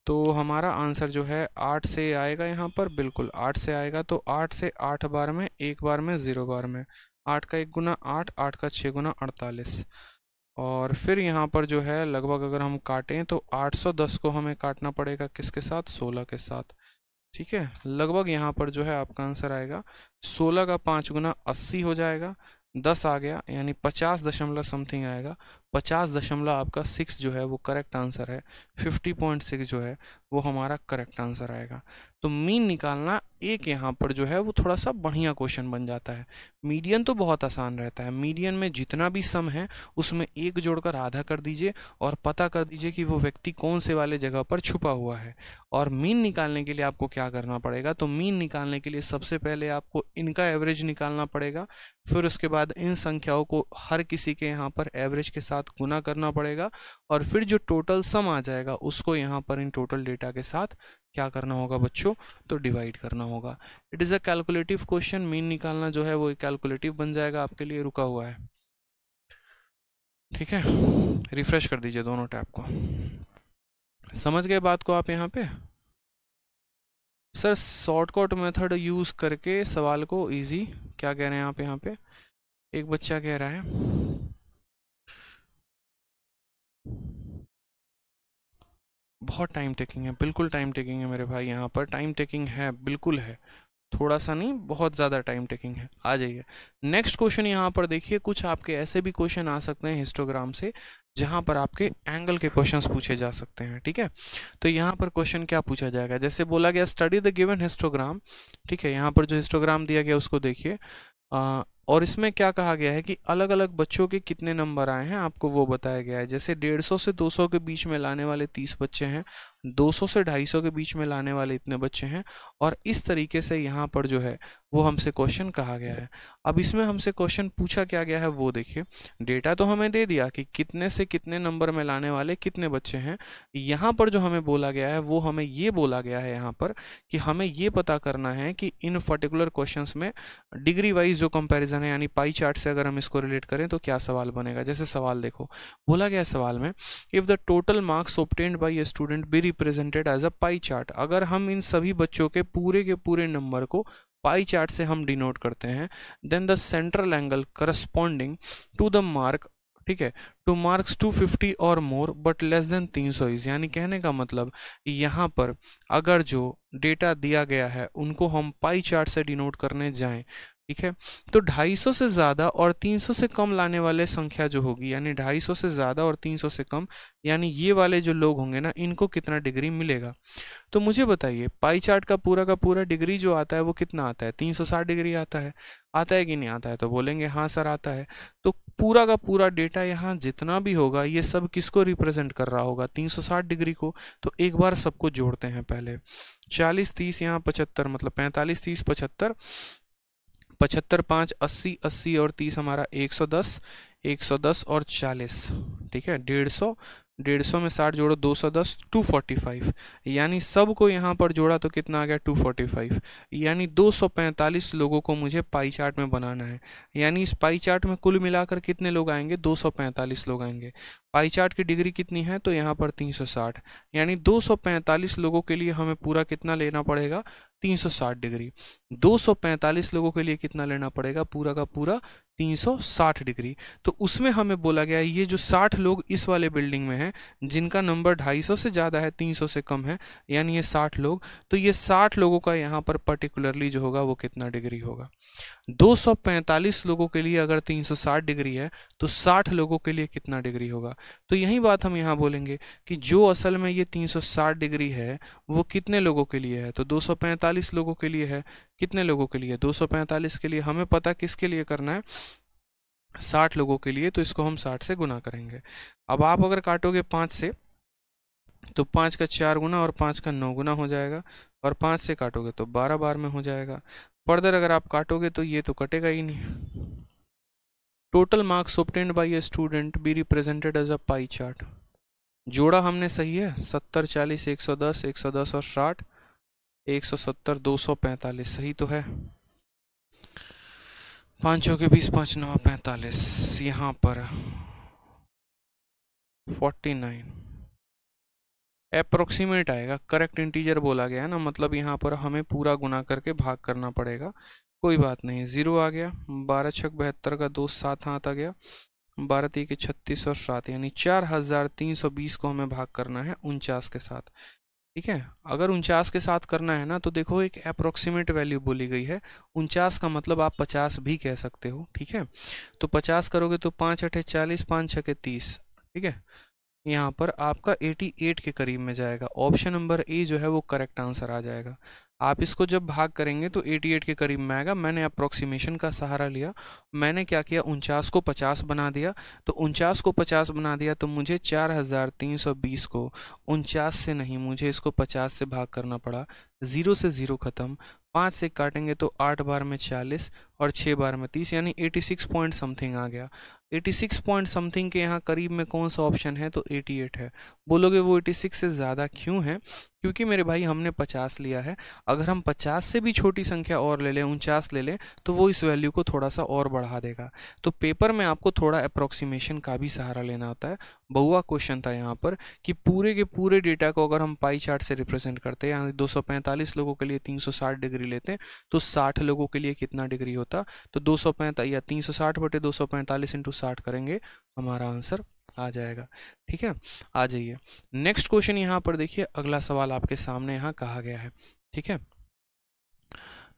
तो हमारा आंसर जो है 8 से आएगा, यहाँ पर बिल्कुल 8 से आएगा, तो 8 से 8 बार में, 1 बार में, 0 बार में, 8 का 1 गुना 8, 8 का 6 गुना 48, और फिर यहाँ पर जो है लगभग अगर हम काटें तो 810 को हमें काटना पड़ेगा किसके साथ, 16 के साथ, ठीक है। लगभग यहाँ पर जो है आपका आंसर आएगा 16 का 5 गुना 80 हो जाएगा, 10 आ गया, यानी 50 दशमलव समथिंग आएगा, 50 दशमलव आपका 6 जो है वो करेक्ट आंसर है, 50.6 जो है वो हमारा करेक्ट आंसर आएगा। तो मीन निकालना एक यहाँ पर जो है वो थोड़ा सा बढ़िया क्वेश्चन बन जाता है। मीडियन तो बहुत आसान रहता है, मीडियन में जितना भी सम है उसमें एक जोड़कर आधा कर दीजिए, और पता कर दीजिए कि वो व्यक्ति कौन से वाले जगह पर छुपा हुआ है। और मीन निकालने के लिए आपको क्या करना पड़ेगा, तो मीन निकालने के लिए सबसे पहले आपको इनका एवरेज निकालना पड़ेगा, फिर उसके बाद इन संख्याओं को हर किसी के यहाँ पर एवरेज के साथ गुना करना पड़ेगा, और फिर जो टोटल सम आ जाएगा उसको यहाँ पर इन टोटल डेटा के साथ क्या करना होगा बच्चों, तो डिवाइड करना होगा। It is a calculative question, mean निकालना जो है वो कैलकुलेटिव बन जाएगा आपके लिए, रुका हुआ है, ठीक है। रिफ्रेश कर दीजिए दोनों टैब को, समझ गए बात को आप यहाँ पे। सर शॉर्टकट मेथड यूज़ करके सवाल को इजी, क्या कह रहे हैं आप यहाँ पे, एक बच्चा कह रहा है बहुत टाइम टेकिंग है। बिल्कुल टाइम टेकिंग है मेरे भाई, यहाँ पर टाइम टेकिंग है, बिल्कुल है, थोड़ा सा नहीं बहुत ज़्यादा टाइम टेकिंग है। आ जाइए नेक्स्ट क्वेश्चन। यहाँ पर देखिए कुछ आपके ऐसे भी क्वेश्चन आ सकते हैं हिस्टोग्राम से जहाँ पर आपके एंगल के क्वेश्चंस पूछे जा सकते हैं, ठीक है। तो यहाँ पर क्वेश्चन क्या पूछा जाएगा, जैसे बोला गया स्टडी द गिवन हिस्टोग्राम, ठीक है। यहाँ पर जो हिस्टोग्राम दिया गया उसको देखिए, और इसमें क्या कहा गया है कि अलग अलग बच्चों के कितने नंबर आए हैं आपको वो बताया गया है। जैसे 150 से 200 के बीच में लाने वाले 30 बच्चे हैं, 200 से 250 के बीच में लाने वाले इतने बच्चे हैं, और इस तरीके से यहाँ पर जो है वो हमसे क्वेश्चन कहा गया है। अब इसमें हमसे क्वेश्चन पूछा क्या गया है वो देखिए। डेटा तो हमें दे दिया कि कितने से कितने नंबर में लाने वाले कितने बच्चे हैं। यहाँ पर जो हमें बोला गया है वो हमें ये बोला गया है यहाँ पर कि हमें ये पता करना है कि इन पर्टिकुलर क्वेश्चंस में डिग्री वाइज जो कंपैरिजन है, यानी पाई चार्ट से अगर हम इसको रिलेट करें तो क्या सवाल बनेगा। जैसे सवाल देखो, बोला गया सवाल में if the total marks obtained by a student be represented as a pie chart, अगर हम इन सभी बच्चों के पूरे नंबर को पाई चार्ट से हम डिनोट करते हैं, then the central angle corresponding to the mark, ठीक है, टू मार्क्स 250 और more but less than 300 is, यानी कहने का मतलब यहाँ पर अगर जो डेटा दिया गया है उनको हम पाई चार्ट से डिनोट करने जाएं, ठीक है, तो 250 से ज़्यादा और 300 से कम लाने वाले संख्या जो होगी, यानी 250 से ज़्यादा और 300 से कम, यानी ये वाले जो लोग होंगे ना, इनको कितना डिग्री मिलेगा। तो मुझे बताइए पाई चार्ट का पूरा डिग्री जो आता है वो कितना आता है, 360 डिग्री आता है। आता है कि नहीं आता है, तो बोलेंगे हाँ सर आता है। तो पूरा का पूरा डेटा यहाँ जितना भी होगा ये सब किसको रिप्रेजेंट कर रहा होगा, 360 डिग्री को। तो एक बार सबको जोड़ते हैं पहले, 40 30 यहाँ 75, मतलब 45 30 75, 75 5 80, 80 और 30 हमारा 110, 110 और 40, ठीक है, 150, 150 में 60 जोड़ो 210, 245, यानी सबको यहाँ पर जोड़ा तो कितना आ गया 245, यानी 245 लोगों को मुझे पाई चार्ट में बनाना है। यानी इस पाई चार्ट में कुल मिलाकर कितने लोग आएंगे, 245 लोग आएंगे। पाई चार्ट की डिग्री कितनी है, तो यहाँ पर 360, यानी 245 लोगों के लिए हमें पूरा कितना लेना पड़ेगा, 360 डिग्री। 245 लोगों के लिए कितना लेना पड़ेगा, पूरा का पूरा 360 डिग्री। तो उसमें हमें बोला गया है ये जो 60 लोग इस वाले बिल्डिंग में हैं जिनका नंबर 250 से ज़्यादा है 300 से कम है, यानी ये 60 लोग, तो ये 60 लोगों का यहाँ पर पर्टिकुलरली जो होगा वो कितना डिग्री होगा। 245 लोगों के लिए अगर 360 डिग्री है तो 60 लोगों के लिए कितना डिग्री होगा। तो यही बात हम यहाँ बोलेंगे कि जो असल में ये 360 डिग्री है वो कितने लोगों के लिए है, तो 245 लोगों के लिए है। कितने लोगों के लिए, 245 के लिए। हमें पता किसके लिए करना है, 60 लोगों के लिए, तो इसको हम 60 से गुना करेंगे। अब आप अगर काटोगे 5 से तो 5 का 4 गुना और 5 का 9 गुना हो जाएगा, और 5 से काटोगे तो 12 बार में हो जाएगा। फर्दर अगर आप काटोगे तो ये तो कटेगा ही नहीं। Total marks obtained by a student be represented as a pie chart. जोड़ा हमने सही है, 70 40 110, 110 और 60, 170 245, सही तो है। 5 के 20 5 9 45, यहाँ पर 49 अप्रोक्सीमेट आएगा। करेक्ट इंटीजर बोला गया है ना, मतलब यहाँ पर हमें पूरा गुना करके भाग करना पड़ेगा। कोई बात नहीं, 0 आ गया, 12 छक 72 का 2 7 हाथ आ गया, 12 3 36 और 7, यानी 4320 को हमें भाग करना है 49 के साथ, ठीक है। अगर 49 के साथ करना है ना तो देखो एक अप्रोक्सीमेट वैल्यू बोली गई है, 49 का मतलब आप 50 भी कह सकते हो, ठीक है। तो 50 करोगे तो 5 8 40, 5 6 30, ठीक है। यहाँ पर आपका 88 के करीब में जाएगा। ऑप्शन नंबर ए जो है वो करेक्ट आंसर आ जाएगा। आप इसको जब भाग करेंगे तो 88 के करीब में आएगा। मैंने अप्रोक्सीमेशन का सहारा लिया, मैंने क्या किया 49 को 50 बना दिया, तो 49 को 50 बना दिया तो मुझे 4320 को 49 से नहीं, मुझे इसको 50 से भाग करना पड़ा। 0 से 0 खत्म, 5 से काटेंगे तो 8 बार में 40 और 6 बार में 30, यानी 86 पॉइंट समथिंग आ गया। 86 पॉइंट समथिंग के यहाँ करीब में कौन सा ऑप्शन है, तो 88 है। बोलोगे वो 86 से ज़्यादा क्यों है, क्योंकि मेरे भाई हमने 50 लिया है, अगर हम 50 से भी छोटी संख्या और ले लें, 49 ले लें, तो वो इस वैल्यू को थोड़ा सा और बढ़ा देगा। तो पेपर में आपको थोड़ा अप्रोक्सीमेशन का भी सहारा लेना होता है। बहुआ क्वेश्चन था यहाँ पर कि पूरे के पूरे डेटा को अगर हम पाई चार्ट से रिप्रेजेंट करते हैं, यहाँ 245 लोगों के लिए 360 डिग्री लेते हैं, तो 60 लोगों के लिए कितना डिग्री होता, तो 245 या 360 बटे 245 इंटू 60 करेंगे, हमारा आंसर आ जाएगा। ठीक है, आ जाइए नेक्स्ट क्वेश्चन यहाँ पर देखिए, अगला सवाल आपके सामने यहाँ कहा गया है। ठीक है,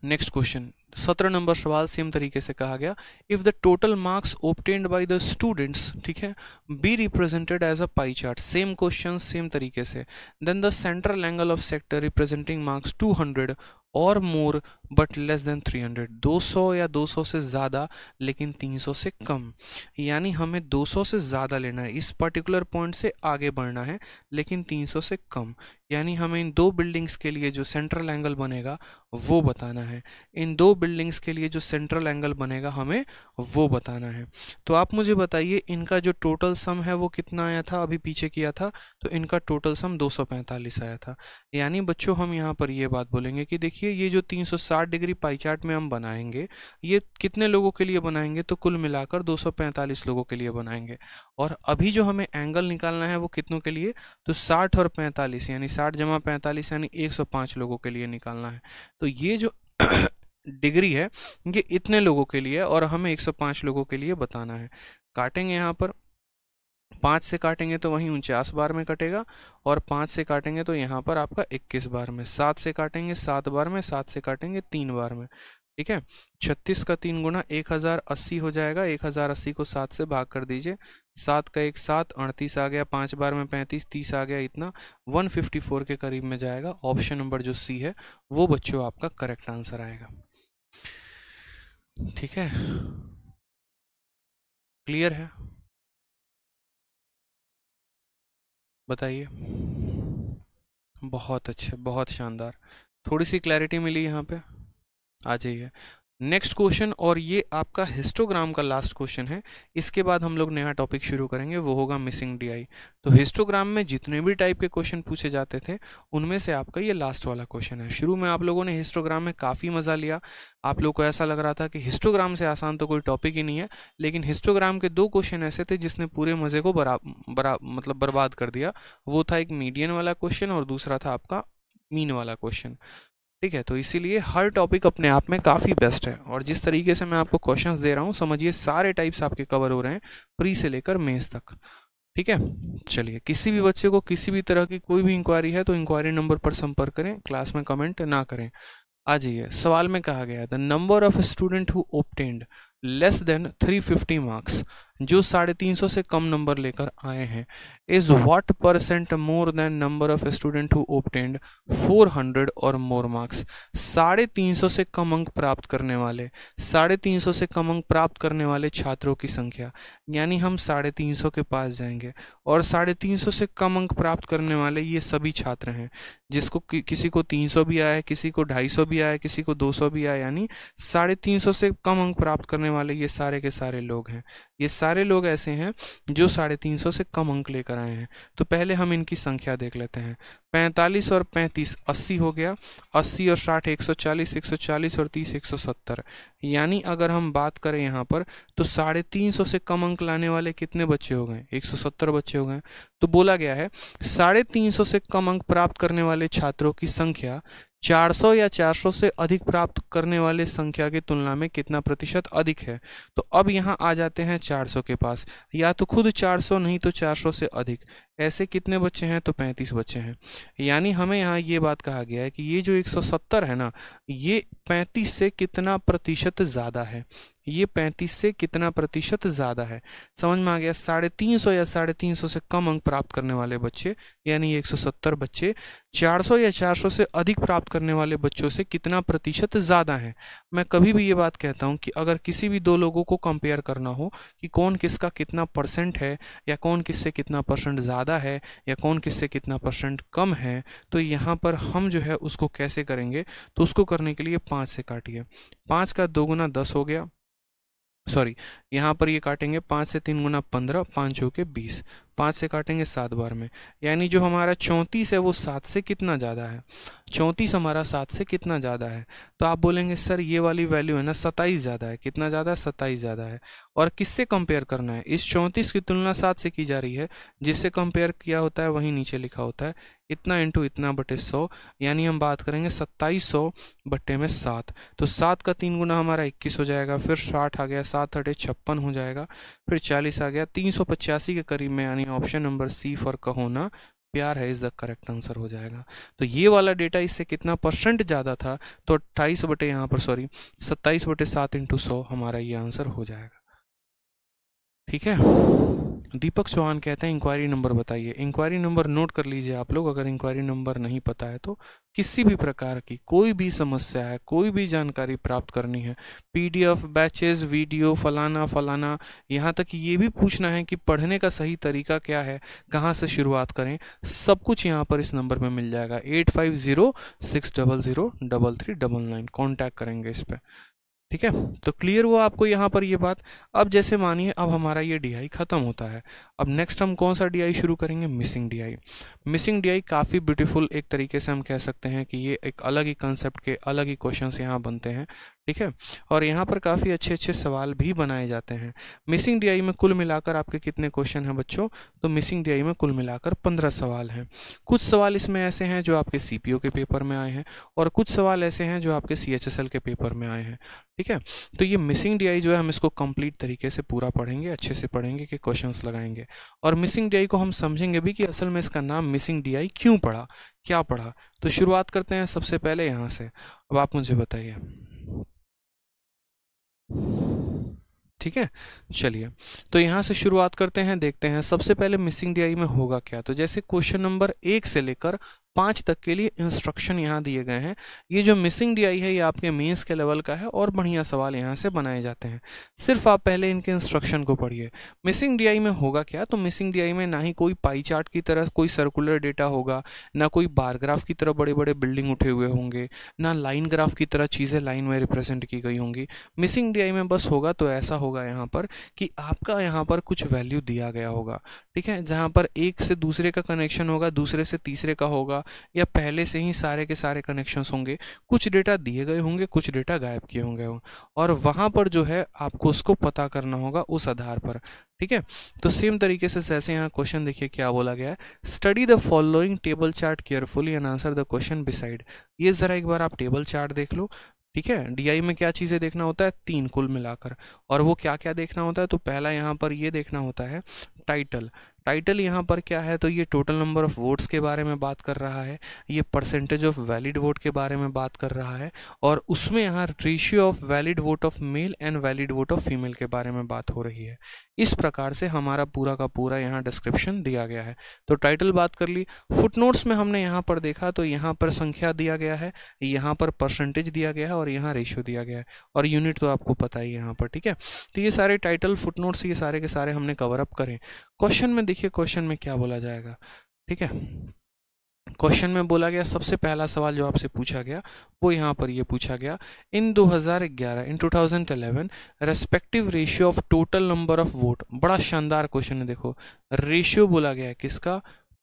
नेक्स्ट क्वेश्चन 17 नंबर सवाल सेम तरीके से कहा गया, if the total marks obtained by the students, ठीक है, be represented as a pie chart, same question same तरीके से, then the central angle of sector representing marks 200 और मोर बट लेस देन 300, 200 या 200 से ज़्यादा लेकिन 300 से कम, यानी हमें 200 से ज़्यादा लेना है, इस पर्टिकुलर पॉइंट से आगे बढ़ना है, लेकिन 300 से कम, यानी हमें इन दो बिल्डिंग्स के लिए जो सेंट्रल एंगल बनेगा वो बताना है। इन दो बिल्डिंग्स के लिए जो सेंट्रल एंगल बनेगा हमें वो बताना है। तो आप मुझे बताइए इनका जो टोटल सम है वो कितना आया था, अभी पीछे किया था, तो इनका टोटल सम 245 आया था। यानी बच्चों हम यहाँ पर ये बात बोलेंगे कि देखिए ये जो 360 डिग्री पाई चार्ट में हम बनाएंगे, ये कितने लोगों के लिए बनाएंगे, तो कुल मिलाकर 245 लोगों के लिए बनाएंगे। और अभी जो हमें एंगल निकालना है वो कितनों के लिए, तो 60 और 45, यानी 60 जमा 45 यानी 105 लोगों के लिए निकालना है। तो ये जो डिग्री है ये इतने लोगों के लिए और हमें 105 लोगों के लिए बताना है। काटेंगे यहाँ पर, 5 से काटेंगे तो वहीं 49 बार में कटेगा, और 5 से काटेंगे तो यहाँ पर आपका 21 बार में, 7 से काटेंगे 7 बार में, 7 से काटेंगे 3 बार में। ठीक है, 36 का 3 गुना 1080 हो जाएगा, 1080 को 7 से भाग कर दीजिए, 7 का 1 7, 38 आ गया, 5 बार में 35, 30 आ गया, इतना 154 के करीब में जाएगा। ऑप्शन नंबर जो सी है वो बच्चों आपका करेक्ट आंसर आएगा। ठीक है, क्लियर है, बताइए। बहुत अच्छे, बहुत शानदार, थोड़ी सी क्लैरिटी मिली यहाँ पे, आ जाइए नेक्स्ट क्वेश्चन। और ये आपका हिस्टोग्राम का लास्ट क्वेश्चन है, इसके बाद हम लोग नया टॉपिक शुरू करेंगे, वो होगा मिसिंग डीआई। तो हिस्टोग्राम में जितने भी टाइप के क्वेश्चन पूछे जाते थे उनमें से आपका ये लास्ट वाला क्वेश्चन है। शुरू में आप लोगों ने हिस्टोग्राम में काफ़ी मज़ा लिया, आप लोग को ऐसा लग रहा था कि हिस्टोग्राम से आसान तो कोई टॉपिक ही नहीं है, लेकिन हिस्टोग्राम के 2 क्वेश्चन ऐसे थे जिसने पूरे मज़े को मतलब बर्बाद कर दिया। वो था एक मीडियन वाला क्वेश्चन और दूसरा था आपका मीन वाला क्वेश्चन। ठीक है, तो इसीलिए हर टॉपिक अपने आप में काफ़ी बेस्ट है, और जिस तरीके से मैं आपको क्वेश्चंस दे रहा हूँ समझिए सारे टाइप्स आपके कवर हो रहे हैं, प्री से लेकर मेंस तक। ठीक है, चलिए किसी भी बच्चे को किसी भी तरह की कोई भी इंक्वायरी है तो इंक्वायरी नंबर पर संपर्क करें, क्लास में कमेंट ना करें। आ जाइए, सवाल में कहा गया the number of student who obtained less than 350 marks, जो 350 से कम नंबर लेकर आए हैं, is what percent more than number of student who obtained 400 और मोर मार्क्स। 350 से कम अंक प्राप्त करने वाले, 350 से कम अंक प्राप्त करने वाले छात्रों की संख्या, यानी हम 350 के पास जाएंगे और 350 से कम अंक प्राप्त करने वाले ये सभी छात्र हैं, जिसको किसी को 300 भी आया है, किसी को 250 भी आया है, किसी को 200 भी आया, यानी 350 से कम अंक प्राप्त करने वाले ये सारे के सारे लोग हैं। ये सारे लोग ऐसे हैं जो 350 से कम अंक लेकर आए हैं। तो पहले हम इनकी संख्या देख लेते हैं। 45 और 35 80 हो गया, 80 और 60 140, 140 और 30 170, यानी अगर हम बात करें यहाँ पर तो 350 से कम अंक लाने वाले कितने बच्चे हो गए, 170 बच्चे हो गए। तो बोला गया है 350 से कम अंक प्राप्त करने वाले छात्रों की संख्या 400 या 400 से अधिक प्राप्त करने वाले संख्या की तुलना में कितना प्रतिशत अधिक है। तो अब यहाँ आ जाते हैं 400 के पास, या तो खुद 400 नहीं तो 400 से अधिक, ऐसे कितने बच्चे हैं, तो 35 बच्चे हैं। यानी हमें यहाँ ये बात कहा गया है कि ये जो 170 है ना, ये 35 से कितना प्रतिशत ज़्यादा है, ये 35 से कितना प्रतिशत ज़्यादा है। समझ में आ गया, 350 या 350 से कम अंक प्राप्त करने वाले बच्चे यानी 170 बच्चे 400 या 400 से अधिक प्राप्त करने वाले बच्चों से कितना प्रतिशत ज़्यादा है। मैं कभी भी ये बात कहता हूँ कि अगर किसी भी दो लोगों को कंपेयर करना हो कि कौन किसका कितना परसेंट है, या कौन किससे कितना परसेंट ज़्यादा है, या कौन किससे कितना परसेंट कम है, तो यहाँ पर हम जो है उसको कैसे करेंगे, तो उसको करने के लिए 5 से काटिए, 5 का 2 गुना 10 हो गया, सॉरी यहाँ पर ये काटेंगे 5 से 3 गुना 15, 5 हो के 20, 5 से काटेंगे 7 बार में, यानी जो हमारा 34 है वो 7 से कितना ज़्यादा है, 34 हमारा 7 से कितना ज़्यादा है। तो आप बोलेंगे सर ये वाली वैल्यू है ना 27 ज़्यादा है, कितना ज़्यादा है, 27 ज़्यादा है। और किससे कंपेयर करना है, इस 34 की तुलना 7 से की जा रही है, जिससे कंपेयर किया होता है वही नीचे लिखा होता है, इतना इंटू इतना बटे 100, यानी हम बात करेंगे 2700 बटे में 7। तो 7 का 3 गुना हमारा 21 हो जाएगा, फिर 60 आ गया, 7 अटे 56 हो जाएगा, फिर 40 आ गया, 385 के करीब में, यानी ऑप्शन नंबर सी फॉर कहोना प्यार है इज द करेक्ट आंसर हो जाएगा। तो ये वाला डेटा इससे कितना परसेंट ज़्यादा था, तो 28 बटे यहाँ पर 27 बटे 7 इंटू 100 हमारा ये आंसर हो जाएगा। ठीक है। दीपक चौहान कहते हैं इंक्वायरी नंबर बताइए। इंक्वायरी नंबर नोट कर लीजिए आप लोग, अगर इंक्वायरी नंबर नहीं पता है तो किसी भी प्रकार की कोई भी समस्या है, कोई भी जानकारी प्राप्त करनी है, पीडीएफ, बैचेस, वीडियो, फलाना फलाना, यहाँ तक ये भी पूछना है कि पढ़ने का सही तरीका क्या है, कहाँ से शुरुआत करें, सब कुछ यहाँ पर इस नंबर में मिल जाएगा। 8506003399 कॉन्टैक्ट करेंगे इस पर। ठीक है, तो क्लियर हुआ आपको यहाँ पर ये बात। अब जैसे मानिए अब हमारा ये डीआई खत्म होता है, अब नेक्स्ट हम कौन सा डीआई शुरू करेंगे, मिसिंग डीआई। मिसिंग डीआई काफ़ी ब्यूटीफुल, एक तरीके से हम कह सकते हैं कि ये एक अलग ही कंसेप्ट के अलग ही क्वेश्चंस यहाँ बनते हैं। ठीक है, और यहाँ पर काफ़ी अच्छे अच्छे सवाल भी बनाए जाते हैं। मिसिंग डीआई में कुल मिलाकर आपके कितने क्वेश्चन हैं बच्चों, तो मिसिंग डीआई में कुल मिलाकर 15 सवाल हैं। कुछ सवाल इसमें ऐसे हैं जो आपके सीपीओ के पेपर में आए हैं, और कुछ सवाल ऐसे हैं जो आपके सीएचएसएल के पेपर में आए हैं। ठीक है, तो ये मिसिंग डीआई जो है हम इसको कंप्लीट तरीके से पूरा पढ़ेंगे, अच्छे से पढ़ेंगे कि क्वेश्चंस लगाएंगे, और मिसिंग डीआई को हम समझेंगे भी कि असल में इसका नाम मिसिंग डीआई क्यों पड़ा, क्या पढ़ा। तो शुरुआत करते हैं सबसे पहले यहाँ से। अब आप मुझे बताइए। ठीक है, चलिए तो यहाँ से शुरुआत करते हैं, देखते हैं सबसे पहले मिसिंग डीआई में होगा क्या। तो जैसे क्वेश्चन नंबर 1 से लेकर 5 तक के लिए इंस्ट्रक्शन यहाँ दिए गए हैं। ये जो मिसिंग डीआई है ये आपके मेंस के लेवल का है, और बढ़िया सवाल यहाँ से बनाए जाते हैं। सिर्फ आप पहले इनके इंस्ट्रक्शन को पढ़िए। मिसिंग डीआई में होगा क्या, तो मिसिंग डीआई में ना ही कोई पाई चार्ट की तरह कोई सर्कुलर डेटा होगा, ना कोई बार ग्राफ की तरह बड़े बड़े बिल्डिंग उठे हुए होंगे, ना लाइन ग्राफ की तरह चीज़ें लाइन में रिप्रेजेंट की गई होंगी। मिसिंग डीआई में बस होगा तो ऐसा होगा यहाँ पर कि आपका यहाँ पर कुछ वैल्यू दिया गया होगा। ठीक है, जहाँ पर एक से दूसरे का कनेक्शन होगा, दूसरे से तीसरे का होगा, या पहले से ही सारे के सारे कनेक्शंस होंगे। कुछ डेटा दिए गए होंगे, कुछ डेटा गायब किए होंगे, और वहाँ पर जो है आपको उसको पता करना होगा उस आधार पर। ठीक है, तो सेम तरीके से जैसे यहाँ क्वेश्चन देखिए क्या बोला गया है, study the following table chart carefully and answer the question beside. ये ज़रा एक बार आप टेबल चार्ट देख लो। ठीक है, डीआई में क्या चीज़ें देखना होता है, 3 कुल मिलाकर, और वो क्या क्या देखना होता है, तो पहला यहाँ पर ये देखना होता है टाइटल। टाइटल यहाँ पर क्या है, तो ये टोटल नंबर ऑफ वोट्स के बारे में बात कर रहा है, ये परसेंटेज ऑफ वैलिड वोट के बारे में बात कर रहा है, और उसमें यहाँ ratio of valid vote of male and valid vote of female के बारे में बात हो रही है। इस प्रकार से हमारा पूरा का पूरा यहाँ डिस्क्रिप्शन दिया गया है। तो टाइटल बात कर ली। फुटनोट्स में हमने यहाँ पर देखा तो यहाँ पर संख्या दिया गया है, यहाँ पर परसेंटेज दिया गया है, और यहाँ रेशियो दिया गया है, और यूनिट तो आपको पता ही है यहाँ पर। ठीक है, तो ये सारे टाइटल, फुटनोट्स, ये सारे के सारे हमने कवर अप करें। क्वेश्चन में देखिए क्वेश्चन में क्या बोला जाएगा। ठीक है, क्वेश्चन में बोला गया, सबसे पहला सवाल जो आपसे पूछा गया वो यहाँ पर ये पूछा गया, इन 2011 respective ratio of total number of vote. बड़ा शानदार क्वेश्चन है, देखो रेशियो बोला गया है किसका,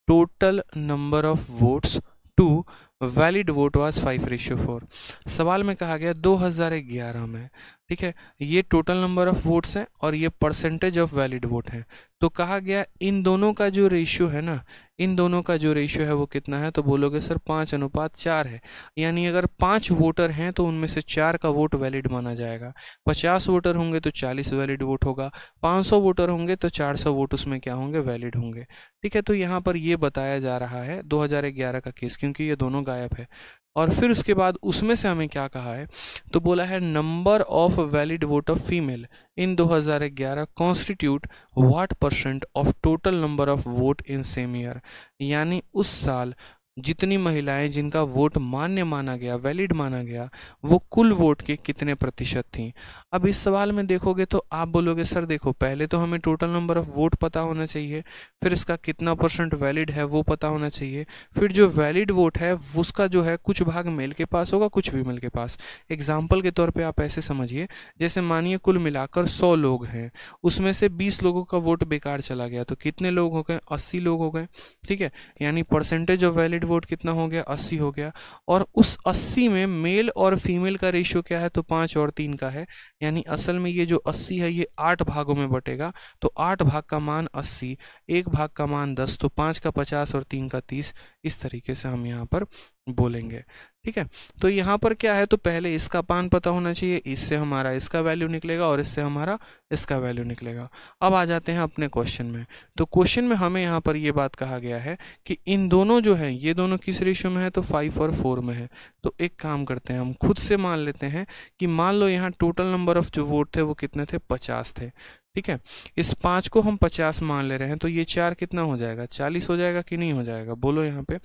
total number of votes to valid vote was 5:4। सवाल में कहा गया 2011 में, ठीक है, ये टोटल नंबर ऑफ वोट्स हैं और ये परसेंटेज ऑफ वैलिड वोट है। तो कहा गया इन दोनों का जो रेशियो है ना, इन दोनों का जो रेशियो है वो कितना है, तो बोलोगे सर 5:4 है। यानी अगर 5 वोटर हैं तो उनमें से 4 का वोट वैलिड माना जाएगा। 50 वोटर होंगे तो 40 वैलिड वोट होगा, 500 वोटर होंगे तो 400 वोट उसमें क्या होंगे, वैलिड होंगे। ठीक है, तो यहाँ पर ये बताया जा रहा है 2011 का केस, क्योंकि ये दोनों गायब है। और फिर उसके बाद उसमें से हमें क्या कहा है, तो बोला है number of valid vote of female in 2011 constitute what % of total number of vote in same year. यानी उस साल जितनी महिलाएं जिनका वोट मान्य माना गया, वैलिड माना गया, वो कुल वोट के कितने प्रतिशत थीं। अब इस सवाल में देखोगे तो आप बोलोगे सर देखो पहले तो हमें टोटल नंबर ऑफ वोट पता होना चाहिए, फिर इसका कितना परसेंट वैलिड है वो पता होना चाहिए, फिर जो वैलिड वोट है उसका जो है कुछ भाग मेल के पास होगा, कुछ फीमेल के पास। एग्जाम्पल के तौर पे आप ऐसे समझिए, जैसे मानिए कुल मिलाकर 100 लोग हैं, उसमें से 20 लोगों का वोट बेकार चला गया, तो कितने लोग हो गए, 80 लोग हो गए। ठीक है, यानी परसेंटेज ऑफ वैलिड वोट कितना हो गया, 80 हो गया। और उस 80 में मेल और फीमेल का रेशियो क्या है, तो 5 और 3 का है। यानी असल में ये जो 80 है ये 8 भागों में बटेगा, तो 8 भाग का मान 80, एक भाग का मान 10, तो 5 का 50 और 3 का 30, इस तरीके से हम यहाँ पर बोलेंगे। ठीक है, तो यहाँ पर क्या है, तो पहले इसका मान पता होना चाहिए, इससे हमारा इसका वैल्यू निकलेगा और इससे हमारा इसका वैल्यू निकलेगा। अब आ जाते हैं अपने क्वेश्चन में। तो क्वेश्चन में हमें यहाँ पर ये बात कहा गया है कि इन दोनों जो है ये दोनों किस रेशियो में है, तो 5 और 4 में है। तो एक काम करते हैं, हम खुद से मान लेते हैं कि मान लो यहाँ टोटल नंबर ऑफ जो वोट थे वो कितने थे, 50 थे। ठीक है, इस 5 को हम 50 मान ले रहे हैं, तो ये 4 कितना हो जाएगा, 40 हो जाएगा कि नहीं हो जाएगा, बोलो यहाँ पे।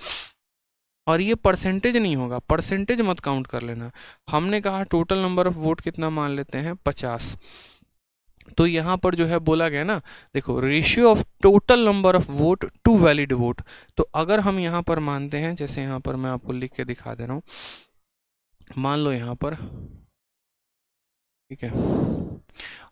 और ये परसेंटेज नहीं होगा, परसेंटेज मत काउंट कर लेना। हमने कहा टोटल नंबर ऑफ वोट कितना मान लेते हैं, 50। तो यहाँ पर जो है बोला गया ना, देखो ratio of total number of vote to valid vote. तो अगर हम यहाँ पर मानते हैं, जैसे यहाँ पर मैं आपको लिख के दिखा दे रहा हूँ, मान लो यहाँ पर, ठीक है,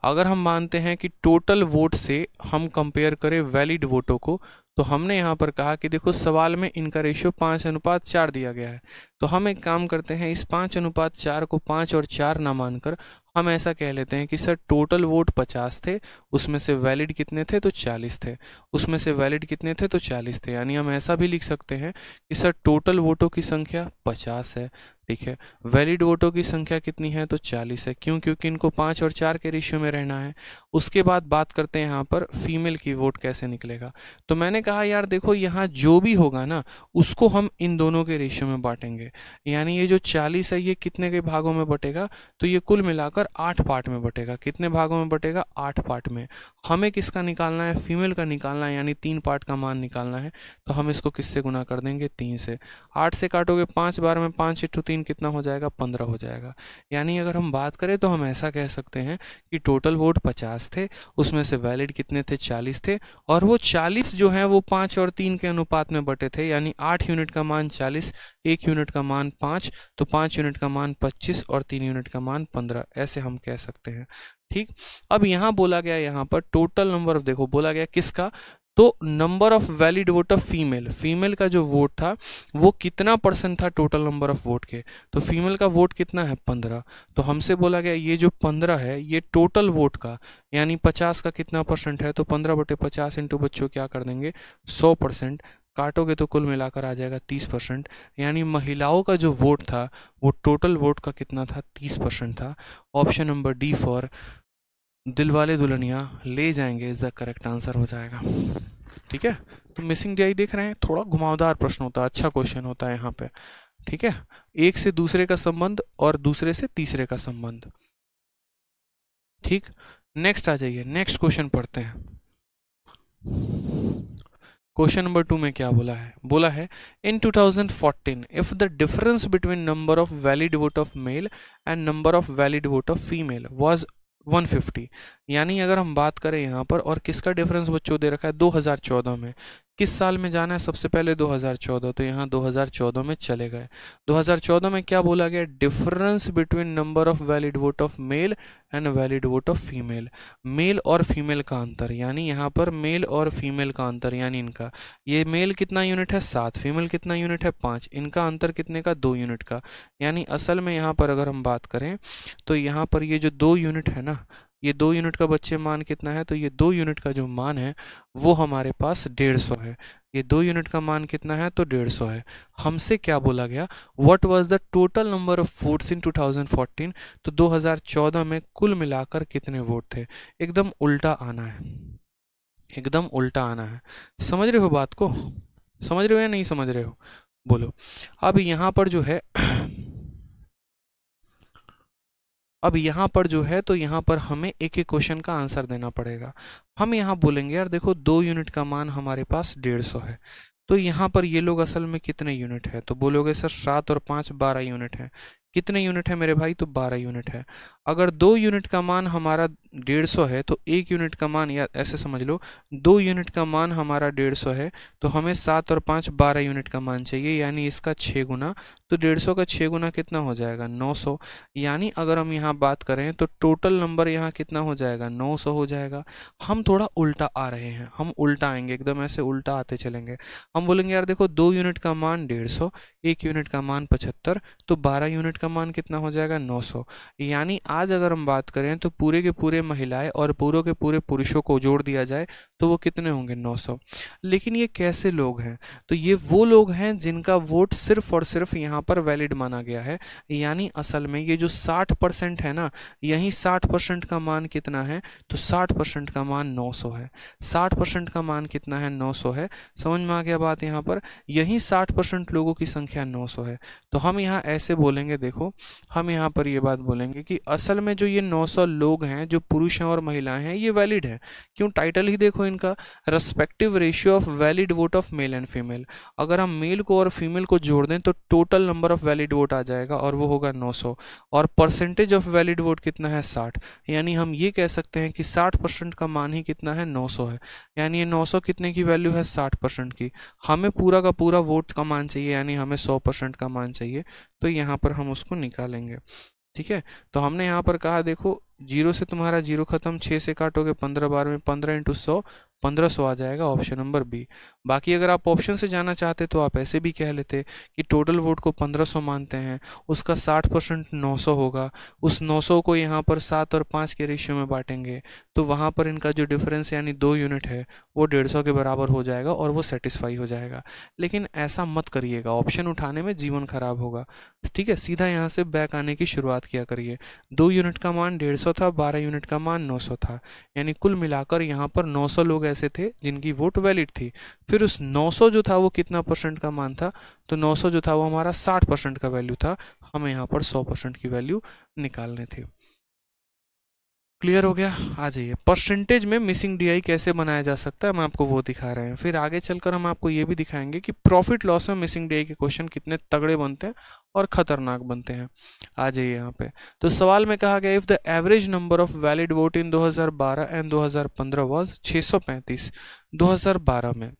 अगर हम मानते हैं कि टोटल वोट से हम कंपेयर करें वैलिड वोटों को, तो हमने यहाँ पर कहा कि देखो सवाल में इनका रेशियो 5:4 दिया गया है। तो हम एक काम करते हैं, इस 5:4 को 5 और 4 ना मानकर हम ऐसा कह लेते हैं कि सर टोटल वोट 50 थे, उसमें से वैलिड कितने थे, तो 40 थे, उसमें से वैलिड कितने थे, तो 40 थे। यानी हम ऐसा भी लिख सकते हैं कि सर टोटल वोटों की संख्या 50 है, ठीक है, वैलिड वोटों की संख्या कितनी है, तो 40 है। क्यों, क्योंकि इनको 5 और 4 के रेशियो में रहना है। उसके बाद बात करते हैं यहाँ पर फीमेल की वोट कैसे निकलेगा। तो मैंने कहा यार देखो यहाँ जो भी होगा ना उसको हम इन दोनों के रेशियो में बांटेंगे। यानी ये जो 40 है ये कितने के भागों में बटेगा, तो ये कुल मिलाकर 8 पार्ट में बटेगा। कितने भागों में बटेगा, 8 पार्ट में। हमें किसका निकालना है, फीमेल का निकालना है, यानी 3 पार्ट का मान निकालना है। तो हम इसको किससे गुना कर देंगे, 3 से। 8 से काटोगे 5 बार में, 5 × 3 कितना हो जाएगा, 15 हो जाएगा। यानी अगर हम बात करें तो हम ऐसा कह सकते हैं कि टोटल वोट 50 थे, उसमें से वैलिड कितने थे, 40 थे, और वो 40 जो हैं वो 5 और 3 के अनुपात में बटे थे। यानी 8 यूनिट का मान 40, 1 यूनिट का मान 5, तो 5 यूनिट का मान 25 और 3 यूनिट का मान 15, ऐसे हम कह सकते हैं। ठीक, अब यहाँ बोला गया, यहाँ पर टोटल नंबर ऑफ, देखो बोला गया किसका, तो number of valid vote of female, female का जो वोट था वो कितना परसेंट था टोटल नंबर ऑफ वोट के। तो फीमेल का वोट कितना है, 15। तो हमसे बोला गया ये जो 15 है ये टोटल वोट का, यानी 50 का कितना परसेंट है, तो 15/50 इंटू बच्चों क्या कर देंगे, 100%। काटोगे तो कुल मिलाकर आ जाएगा 30%। यानी महिलाओं का जो वोट था वो टोटल वोट का कितना था, 30% था। Option number D for Dilwale Dulhania ले जाएंगे इज द करेक्ट आंसर हो जाएगा। ठीक है, तो मिसिंग डी देख रहे हैं, थोड़ा घुमावदार प्रश्न होता है, अच्छा क्वेश्चन होता है यहाँ पे। ठीक है, एक से दूसरे का संबंध और दूसरे से तीसरे का संबंध। ठीक, नेक्स्ट आ जाइए, नेक्स्ट क्वेश्चन पढ़ते हैं। क्वेश्चन नंबर 2 में क्या बोला है, बोला है इन 2014 if the difference between number of valid vote of male and number of valid vote of female was 150। यानी अगर हम बात करें यहाँ पर, और किसका डिफरेंस बच्चों दे रखा है, 2014 में। किस साल में जाना है, सबसे पहले 2014, तो यहाँ 2014 में चले गए। 2014 में क्या बोला गया, difference between number of valid vote of male and valid vote of female, male और फीमेल का अंतर। यानी यहाँ पर मेल और फीमेल का अंतर, यानी इनका, ये मेल कितना यूनिट है, 7, फीमेल कितना यूनिट है, 5, इनका अंतर कितने का, 2 यूनिट का। यानी असल में यहाँ पर अगर हम बात करें तो यहाँ पर ये जो 2 यूनिट है ना, ये 2 यूनिट का बच्चे मान कितना है, तो ये 2 यूनिट का जो मान है वो हमारे पास 150 है। ये 2 यूनिट का मान कितना है, तो 150 है। हमसे क्या बोला गया, what was the total number of votes in 2014। तो 2014 में कुल मिलाकर कितने वोट थे। एकदम उल्टा आना है, एकदम उल्टा आना है। समझ रहे हो बात को, समझ रहे हो या नहीं समझ रहे हो, बोलो। अब यहाँ पर जो है अब यहाँ पर जो है, तो यहाँ पर हमें एक एक क्वेश्चन का आंसर देना पड़ेगा। हम यहाँ बोलेंगे यार देखो 2 यूनिट का मान हमारे पास 150 है, तो यहाँ पर ये लोग असल में कितने यूनिट है, तो बोलोगे सर 7 और 5 12 यूनिट है। कितने यूनिट है मेरे भाई, तो 12 यूनिट है। अगर 2 यूनिट का मान हमारा 150 है तो 1 यूनिट का मान, या ऐसे समझ लो 2 यूनिट का मान हमारा 150 है तो हमें 7 और 5 12 यूनिट का मान चाहिए, यानी इसका 6 गुना। तो 150 का 6 गुना कितना हो जाएगा, 900। यानी अगर हम यहाँ बात करें तो टोटल नंबर यहाँ कितना हो जाएगा, 900 हो जाएगा। हम थोड़ा उल्टा आ रहे हैं, हम उल्टा आएंगे, एकदम ऐसे उल्टा आते चलेंगे। हम बोलेंगे यार देखो 2 यूनिट का मान 150, 1 यूनिट का मान 75, तो 12 यूनिट का मान कितना हो जाएगा, 900। यानी आज अगर हम बात करें तो पूरे के पूरे महिलाएं और पूरे के पूरे पुरुषों को जोड़ दिया जाए तो वो कितने होंगे, 900। लेकिन ये कैसे लोग हैं, तो ये वो लोग हैं जिनका वोट सिर्फ और सिर्फ यहाँ पर वैलिड माना गया है। यानी असल में ये जो 60% है ना, यही 60% का मान कितना है, तो 60% का मान 900 है। 60% का मान कितना है, 900 है। समझ में आ गया बात यहाँ पर, यही 60% लोगों की संख्या 900 है। तो हम यहाँ ऐसे बोलेंगे, देखो हम यहाँ पर ये बात बोलेंगे कि असल में जो ये 900 लोग हैं, जो पुरुष हैं और महिलाएं हैं, ये वैलिड है। क्यों, टाइटल ही देखो इनका, respective ratio of valid vote of male and female. अगर हम मेल को और फीमेल को जोड़ दें तो total number of valid vote आ जाएगा और वो होगा 900। और परसेंटेज ऑफ वैलिड वोट कितना है, 60। यानी हम ये कह सकते हैं कि 60% का मान ही कितना है, 900 है। यानी ये 900 कितने की वैल्यू है, 60% की। हमें पूरा का पूरा वोट का मान चाहिए, यानी हमें 100% का मान चाहिए। तो यहाँ पर हम उसको निकालेंगे, ठीक है। तो हमने यहाँ पर कहा देखो, 0 से तुम्हारा 0 खत्म, 6 से काटोगे 15 बार में, 15 × 100 1500 आ जाएगा, ऑप्शन नंबर बी। बाकी अगर आप ऑप्शन से जाना चाहते तो आप ऐसे भी कह लेते कि टोटल वोट को 1500 मानते हैं, उसका 60% 900 होगा। उस 900 को यहाँ पर 7 और 5 के रेशियो में बांटेंगे तो वहाँ पर इनका जो डिफरेंस यानी 2 यूनिट है वो 150 के बराबर हो जाएगा और वो सेटिस्फाई हो जाएगा। लेकिन ऐसा मत करिएगा, ऑप्शन उठाने में जीवन खराब होगा, ठीक है। सीधा यहाँ से बैक आने की शुरुआत किया करिए। 2 यूनिट का मान 150 था, 12 यूनिट का मान 900 था, यानी कुल मिलाकर यहाँ पर 900 लोग ऐसे थे जिनकी वोट वैलिड थी। फिर उस 900 जो था वो कितना परसेंट का मान था, तो 900 जो था वो हमारा 60% का वैल्यू था। हमें यहाँ पर 100% की वैल्यू निकालनी थी। क्लियर हो गया। आ जाइए, परसेंटेज में मिसिंग डीआई कैसे बनाया जा सकता है, हम आपको वो दिखा रहे हैं। फिर आगे चलकर हम आपको ये भी दिखाएंगे कि प्रॉफिट लॉस में मिसिंग डीआई के क्वेश्चन कितने तगड़े बनते हैं और खतरनाक बनते हैं। आ जाइए यहाँ पे। तो सवाल में कहा गया, if the average number of valid vote in 2012 and 2015 was 635। 2012 में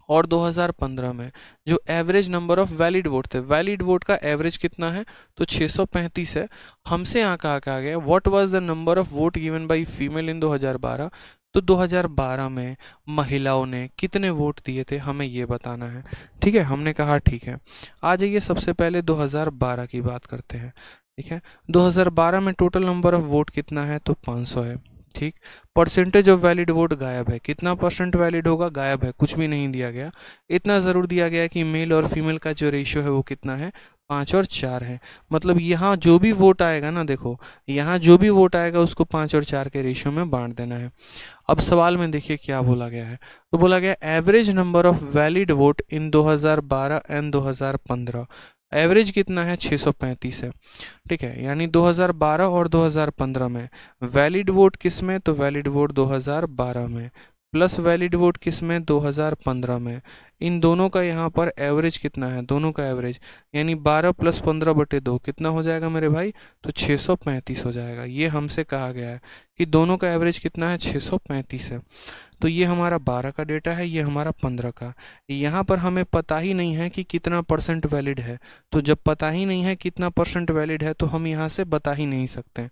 और 2015 में जो average number of valid vote थे, वैलिड वोट का एवरेज कितना है, तो 635 है। हमसे यहाँ कहा गया what was the number of vote given by female इन 2012। तो 2012 में महिलाओं ने कितने वोट दिए थे, हमें ये बताना है, ठीक है। हमने कहा ठीक है, आ जाइए सबसे पहले 2012 की बात करते हैं, ठीक है। 2012 में टोटल नंबर ऑफ वोट कितना है, तो 500 है, ठीक। परसेंटेज ऑफ वैलिड वोट गायब है, कितना परसेंट वैलिड होगा, गायब है, कुछ भी नहीं दिया गया। इतना ज़रूर दिया गया कि मेल और फीमेल का जो रेशियो है वो कितना है, 5 और 4 है। मतलब यहाँ जो भी वोट आएगा ना, देखो यहाँ जो भी वोट आएगा उसको 5 और 4 के रेशियो में बांट देना है। अब सवाल में देखिए क्या बोला गया है, तो बोला गया average number of valid vote in 2012 and 2015। Average कितना है, 635 है, ठीक है। यानी 2012 और 2015 में वैलिड वोट किस में, तो वैलिड वोट 2012 में प्लस वैलिड वोट किस में, 2015 में। इन दोनों का यहाँ पर एवरेज कितना है, दोनों का एवरेज यानी 12 + 15/2 कितना हो जाएगा मेरे भाई, तो 635 हो जाएगा। ये हमसे कहा गया है कि दोनों का एवरेज कितना है, 635 है। तो ये हमारा 12 का डेटा है, ये हमारा 15 का। यहाँ पर हमें पता ही नहीं है कि कितना परसेंट वैलिड है, तो जब पता ही नहीं है कितना परसेंट वैलिड है तो हम यहाँ से बता ही नहीं सकते,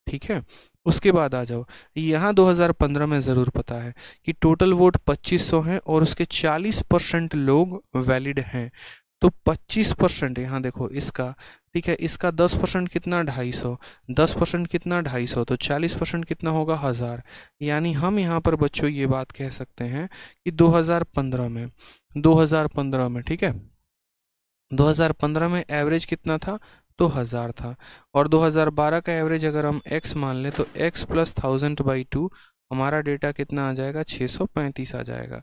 ठीक है। उसके बाद आ जाओ, यहाँ 2015 में ज़रूर पता है कि टोटल वोट 2500 हैं और उसके 40% लोग वैलिड हैं। तो 25% यहाँ देखो इसका, ठीक है, इसका 10% कितना, 250। 10% कितना, 250, तो 40% कितना होगा, 1000। यानी हम यहाँ पर बच्चों ये बात कह सकते हैं कि 2015 में, ठीक है, 2015 में एवरेज कितना था, तो 1000 था। और 2012 का एवरेज अगर हम x मान लें तो x + 1000/2 हमारा डेटा कितना आ जाएगा, 635 आ जाएगा।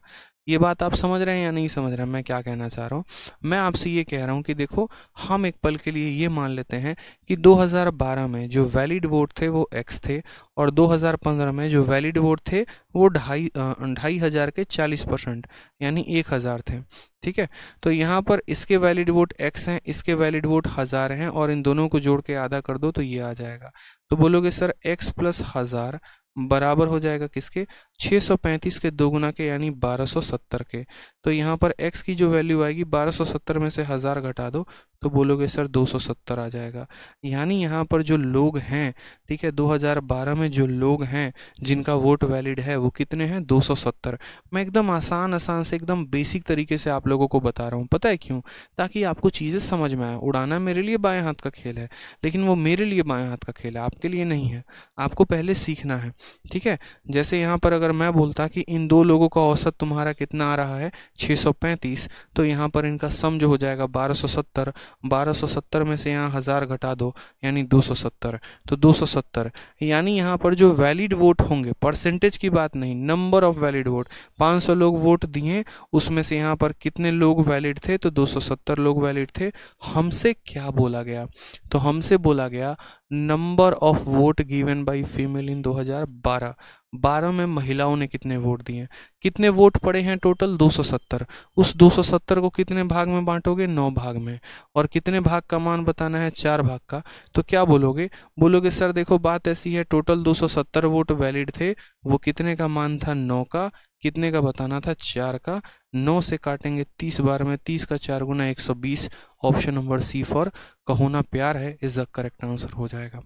ये बात आप समझ रहे हैं या नहीं समझ रहे हैं मैं क्या कहना चाह रहा हूँ? मैं आपसे ये कह रहा हूँ कि देखो, हम एक पल के लिए ये मान लेते हैं कि 2012 में जो वैलिड वोट थे वो x थे, और 2015 में जो वैलिड वोट थे वो 2,500 के 40%, यानी 1,000 थे। ठीक है, तो यहाँ पर इसके वैलिड वोट x हैं, इसके वैलिड वोट 1,000 हैं, और इन दोनों को जोड़ के आधा कर दो तो ये आ जाएगा। तो बोलोगे सर x प्लस 1,000 बराबर हो जाएगा किसके? 635 के दोगुना के, यानी 1270 के। तो यहाँ पर x की जो वैल्यू आएगी 1270 में से 1,000 घटा दो तो बोलोगे सर 270 आ जाएगा। यानी यहाँ पर जो लोग हैं, ठीक है, 2012 में जो लोग हैं जिनका वोट वैलिड है वो कितने हैं? 270। मैं एकदम आसान आसान से एकदम बेसिक तरीके से आप लोगों को बता रहा हूँ, पता है क्यों? ताकि आपको चीज़ें समझ में आए। उड़ाना मेरे लिए बाएं हाथ का खेल है, लेकिन वो मेरे लिए बाएं हाथ का खेल है, आपके लिए नहीं है। आपको पहले सीखना है, ठीक है। जैसे यहाँ पर अगर मैं बोलता कि इन दो लोगों का औसत तुम्हारा कितना आ रहा है? 635, तो यहाँ पर इनका सम जो हो जाएगा 1270। 1270 में से यहाँ 1,000 घटा दो, यानी 270। तो 270 यानी यहाँ पर जो वैलिड वोट होंगे, परसेंटेज की बात नहीं, नंबर ऑफ वैलिड वोट, 500 लोग वोट दिए, उसमें से यहाँ पर कितने लोग वैलिड थे? तो 270 लोग वैलिड थे। हमसे क्या बोला गया? तो हमसे बोला गया number of vote given by female इन 2012। 12 में महिलाओं ने कितने वोट दिए? कितने वोट पड़े हैं टोटल? 270। उस 270 को कितने भाग में बांटोगे? 9 भाग में। और कितने भाग का मान बताना है? 4 भाग का। तो क्या बोलोगे? बोलोगे सर देखो बात ऐसी है, टोटल 270 वोट वैलिड थे, वो कितने का मान था? 9 का। कितने का बताना था? 4 का। 9 से काटेंगे 30 बार में, 30 का 4 गुना 120। ऑप्शन नंबर सी फॉर कहो ना प्यार है इज द करेक्ट आंसर हो जाएगा।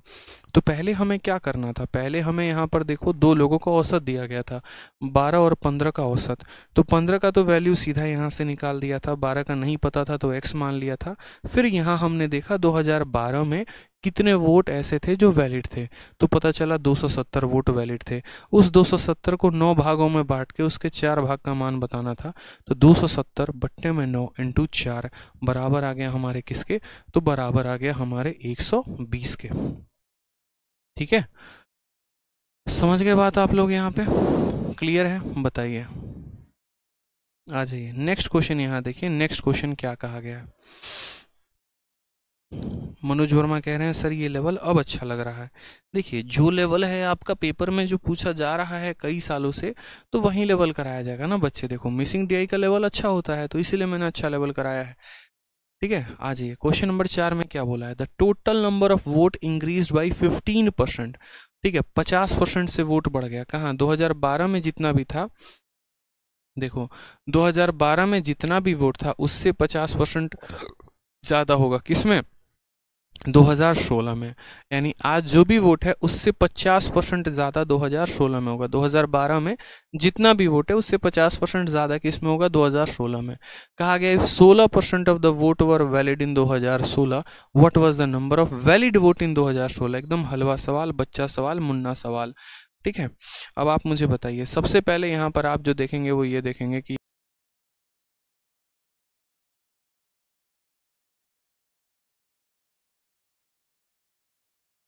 तो पहले हमें क्या करना था? पहले हमें यहाँ पर देखो दो लोगों का औसत दिया गया था, 12 और 15 का औसत। तो 15 का तो वैल्यू सीधा यहाँ से निकाल दिया था, 12 का नहीं पता था तो x मान लिया था। फिर यहाँ हमने देखा 2012 में कितने वोट ऐसे थे जो वैलिड थे, तो पता चला 270 वोट वैलिड थे। उस 270 को 9 भागों में बांट के उसके 4 भाग का मान बताना था। तो 270 बट्टे में 9 इंटू 4 बराबर आ गया हमारे किसके? तो बराबर आ गया हमारे 120 के। ठीक है, समझ गए बात आप लोग? यहाँ पे क्लियर है? बताइए, आ जाइए नेक्स्ट क्वेश्चन। यहाँ देखिए नेक्स्ट क्वेश्चन क्या कहा गया है। मनोज वर्मा कह रहे हैं सर ये लेवल अब अच्छा लग रहा है। देखिए जो लेवल है आपका पेपर में जो पूछा जा रहा है कई सालों से, तो वही लेवल कराया जाएगा ना बच्चे। देखो मिसिंग डीआई का लेवल अच्छा होता है, तो इसीलिए मैंने अच्छा लेवल कराया है। ठीक है, आ जाइए क्वेश्चन नंबर 4 में क्या बोला है? The total number of vote increase by 15%। ठीक है, 50% से वोट बढ़ गया। कहाँ? 2012 में जितना भी था, देखो 2012 में जितना भी वोट था उससे 50% ज़्यादा होगा। किसमें? 2016 में। यानी आज जो भी वोट है उससे 50% ज़्यादा 2016 में होगा। 2012 में जितना भी वोट है उससे 50% ज़्यादा किस में होगा? 2016 में। कहा गया if 16% of the vote were valid in 2016, what was the number of valid vote in 2016? एकदम हलवा सवाल, बच्चा सवाल, मुन्ना सवाल। ठीक है, अब आप मुझे बताइए, सबसे पहले यहाँ पर आप जो देखेंगे वो ये देखेंगे कि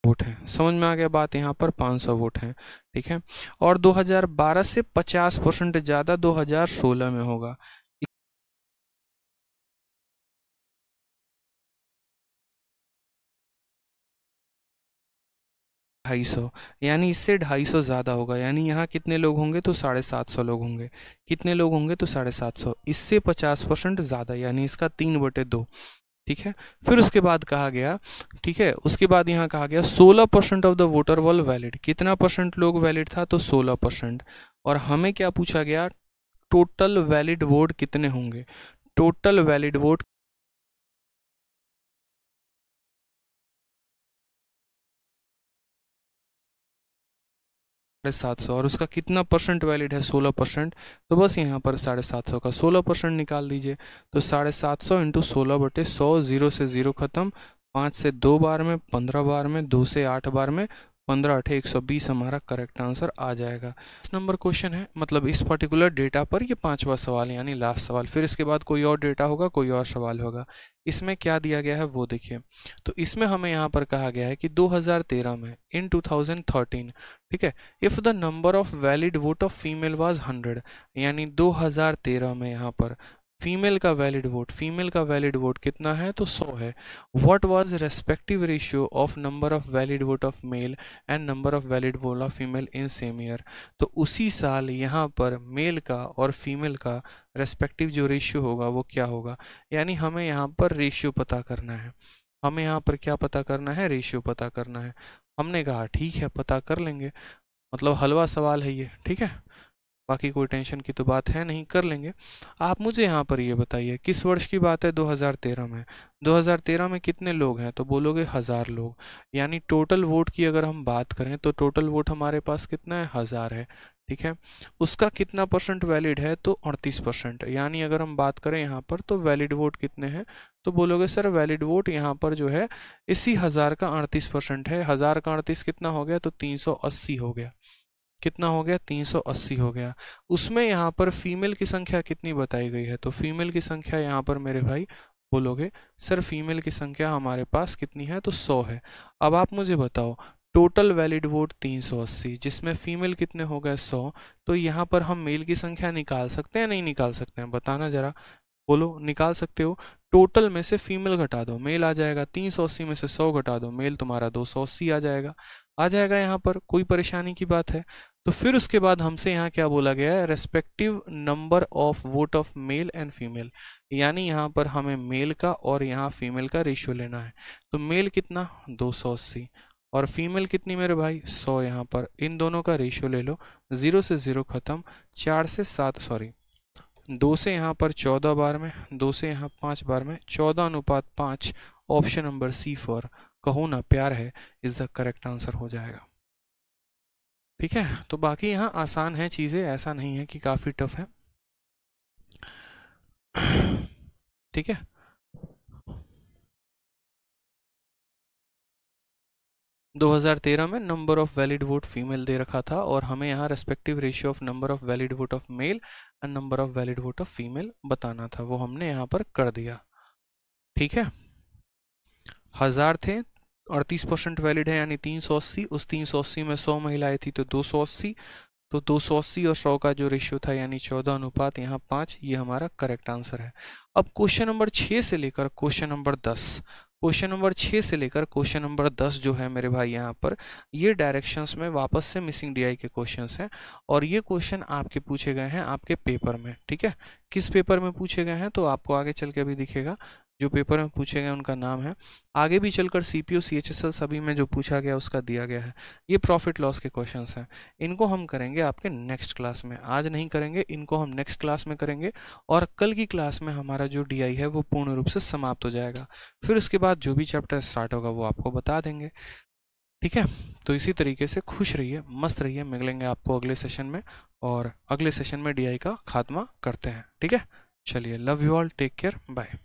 वोट है। समझ में आ गया बात? यहाँ पर 500 वोट हैं। ठीक है, और 2012 से 50% ज़्यादा 2016 में होगा। 250, यानी इससे 250 ज़्यादा होगा। यानी यहाँ कितने लोग होंगे? तो 750 लोग होंगे। कितने लोग होंगे? तो 750। इससे 50% ज़्यादा, यानी इसका 3/2। ठीक है, फिर उसके बाद कहा गया, ठीक है, उसके बाद यहाँ कहा गया 16% of the voter wall valid. कितना परसेंट लोग वैलिड था? तो 16%। और हमें क्या पूछा गया? टोटल वैलिड वोट कितने होंगे? टोटल वैलिड वोट 750, और उसका कितना परसेंट वैलिड है? 16%। तो बस यहाँ पर 750 का 16% निकाल दीजिए। तो 750 इंटू 16/100, 0 से 0 खत्म, 5 से 2 बार में, 15 बार में, 2 से 8 बार में, 15 8 120 हमारा करेक्ट आंसर आ जाएगा। इस नंबर क्वेश्चन है, मतलब इस पर्टिकुलर डेटा पर ये 5वां सवाल यानी लास्ट सवाल। फिर इसके बाद कोई और डेटा होगा, कोई और सवाल होगा। इसमें क्या दिया गया है वो देखिए। तो इसमें हमें यहाँ पर कहा गया है कि 2013 में, इन 2013, ठीक है, if the number of valid vote of female was 100, यानी 2013 में यहाँ पर फीमेल का वैलिड वोट कितना है तो 100 है। What was respective ratio of number of valid vote of male and number of valid vote of female in same year. तो उसी साल यहाँ पर मेल का और फीमेल का रेस्पेक्टिव जो रेशियो होगा वो क्या होगा, यानी हमें यहाँ पर रेशियो पता करना है। हमें यहाँ पर क्या पता करना है, रेशियो पता करना है। हमने कहा ठीक है पता कर लेंगे, मतलब हलवा सवाल है ये, ठीक है, बाकी कोई टेंशन की तो बात है नहीं, कर लेंगे। आप मुझे यहाँ पर ये बताइए किस वर्ष की बात है, 2013 में। 2013 में कितने लोग हैं तो बोलोगे 1000 लोग, यानी टोटल वोट की अगर हम बात करें तो टोटल वोट हमारे पास कितना है, 1000 है, ठीक है। उसका कितना परसेंट वैलिड है तो 38%, यानी अगर हम बात करें यहाँ पर तो वैलिड वोट कितने हैं तो बोलोगे सर वैलिड वोट यहाँ पर जो है इसी 1000 का 38% है। 1000 का 38 कितना हो गया तो 380 हो गया। कितना हो गया, 380 हो गया। उसमें यहाँ पर फीमेल की संख्या कितनी बताई गई है तो फीमेल की संख्या यहाँ पर मेरे भाई बोलोगे सर फीमेल की संख्या हमारे पास कितनी है तो 100 है। अब आप मुझे बताओ टोटल वैलिड वोट 380 जिसमें फीमेल कितने हो गए 100, तो यहाँ पर हम मेल की संख्या निकाल सकते हैं नहीं निकाल सकते हैं, बताना जरा, बोलो निकाल सकते हो। टोटल में से फीमेल घटा दो, मेल आ जाएगा, 380 में से 100 घटा दो, मेल तुम्हारा 280 आ जाएगा यहाँ पर, कोई परेशानी की बात है। तो फिर उसके बाद हमसे यहाँ क्या बोला गया है, respective number of vote of male and female, यानी यहाँ पर हमें मेल का और यहाँ फीमेल का रेशियो लेना है। तो मेल कितना 280 और फीमेल कितनी मेरे भाई 100, यहाँ पर इन दोनों का रेशियो ले लो, 0 से 0 खत्म, 4 से 7 सॉरी 2 से यहाँ पर 14 बार में, 2 से यहाँ 5 बार में, 14:5। ऑप्शन नंबर सी फॉर कहो ना प्यार है इज द करेक्ट आंसर हो जाएगा। ठीक है, तो बाकी यहाँ आसान है चीज़ें, ऐसा नहीं है कि काफ़ी टफ है। ठीक है, दो 2013 में number of valid vote female दे रखा था और हमें यहाँ respective ratio of number of valid vote of male and number of valid vote of female बताना था, वो हमने यहाँ पर कर दिया। ठीक है, 1000 थे, 38% वैलिड है यानी 380, उस 380 में 100 महिलाएं थी तो 280, तो 280 और 100 का जो रेशियो था यानी 14:5, यहाँ 5, ये हमारा करेक्ट आंसर है। अब क्वेश्चन नंबर 6 से लेकर क्वेश्चन नंबर 10, क्वेश्चन नंबर 6 से लेकर क्वेश्चन नंबर 10 जो है मेरे भाई यहाँ पर ये डायरेक्शंस में वापस से मिसिंग डीआई के क्वेश्चंस हैं और ये क्वेश्चन आपके पूछे गए हैं आपके पेपर में। ठीक है, किस पेपर में पूछे गए हैं तो आपको आगे चल के अभी दिखेगा, जो पेपर में पूछे गए उनका नाम है, आगे भी चलकर सीपीओ सीएचएसएल सभी में जो पूछा गया उसका दिया गया है। ये प्रॉफिट लॉस के क्वेश्चंस हैं, इनको हम करेंगे आपके नेक्स्ट क्लास में, आज नहीं करेंगे, इनको हम नेक्स्ट क्लास में करेंगे और कल की क्लास में हमारा जो डीआई है वो पूर्ण रूप से समाप्त हो जाएगा। फिर उसके बाद जो भी चैप्टर स्टार्ट होगा वो आपको बता देंगे। ठीक है, तो इसी तरीके से खुश रहिए, मस्त रहिए, मिलेंगे आपको अगले सेशन में और अगले सेशन में डीआई का खात्मा करते हैं। ठीक है, चलिए, love you all, take care, bye.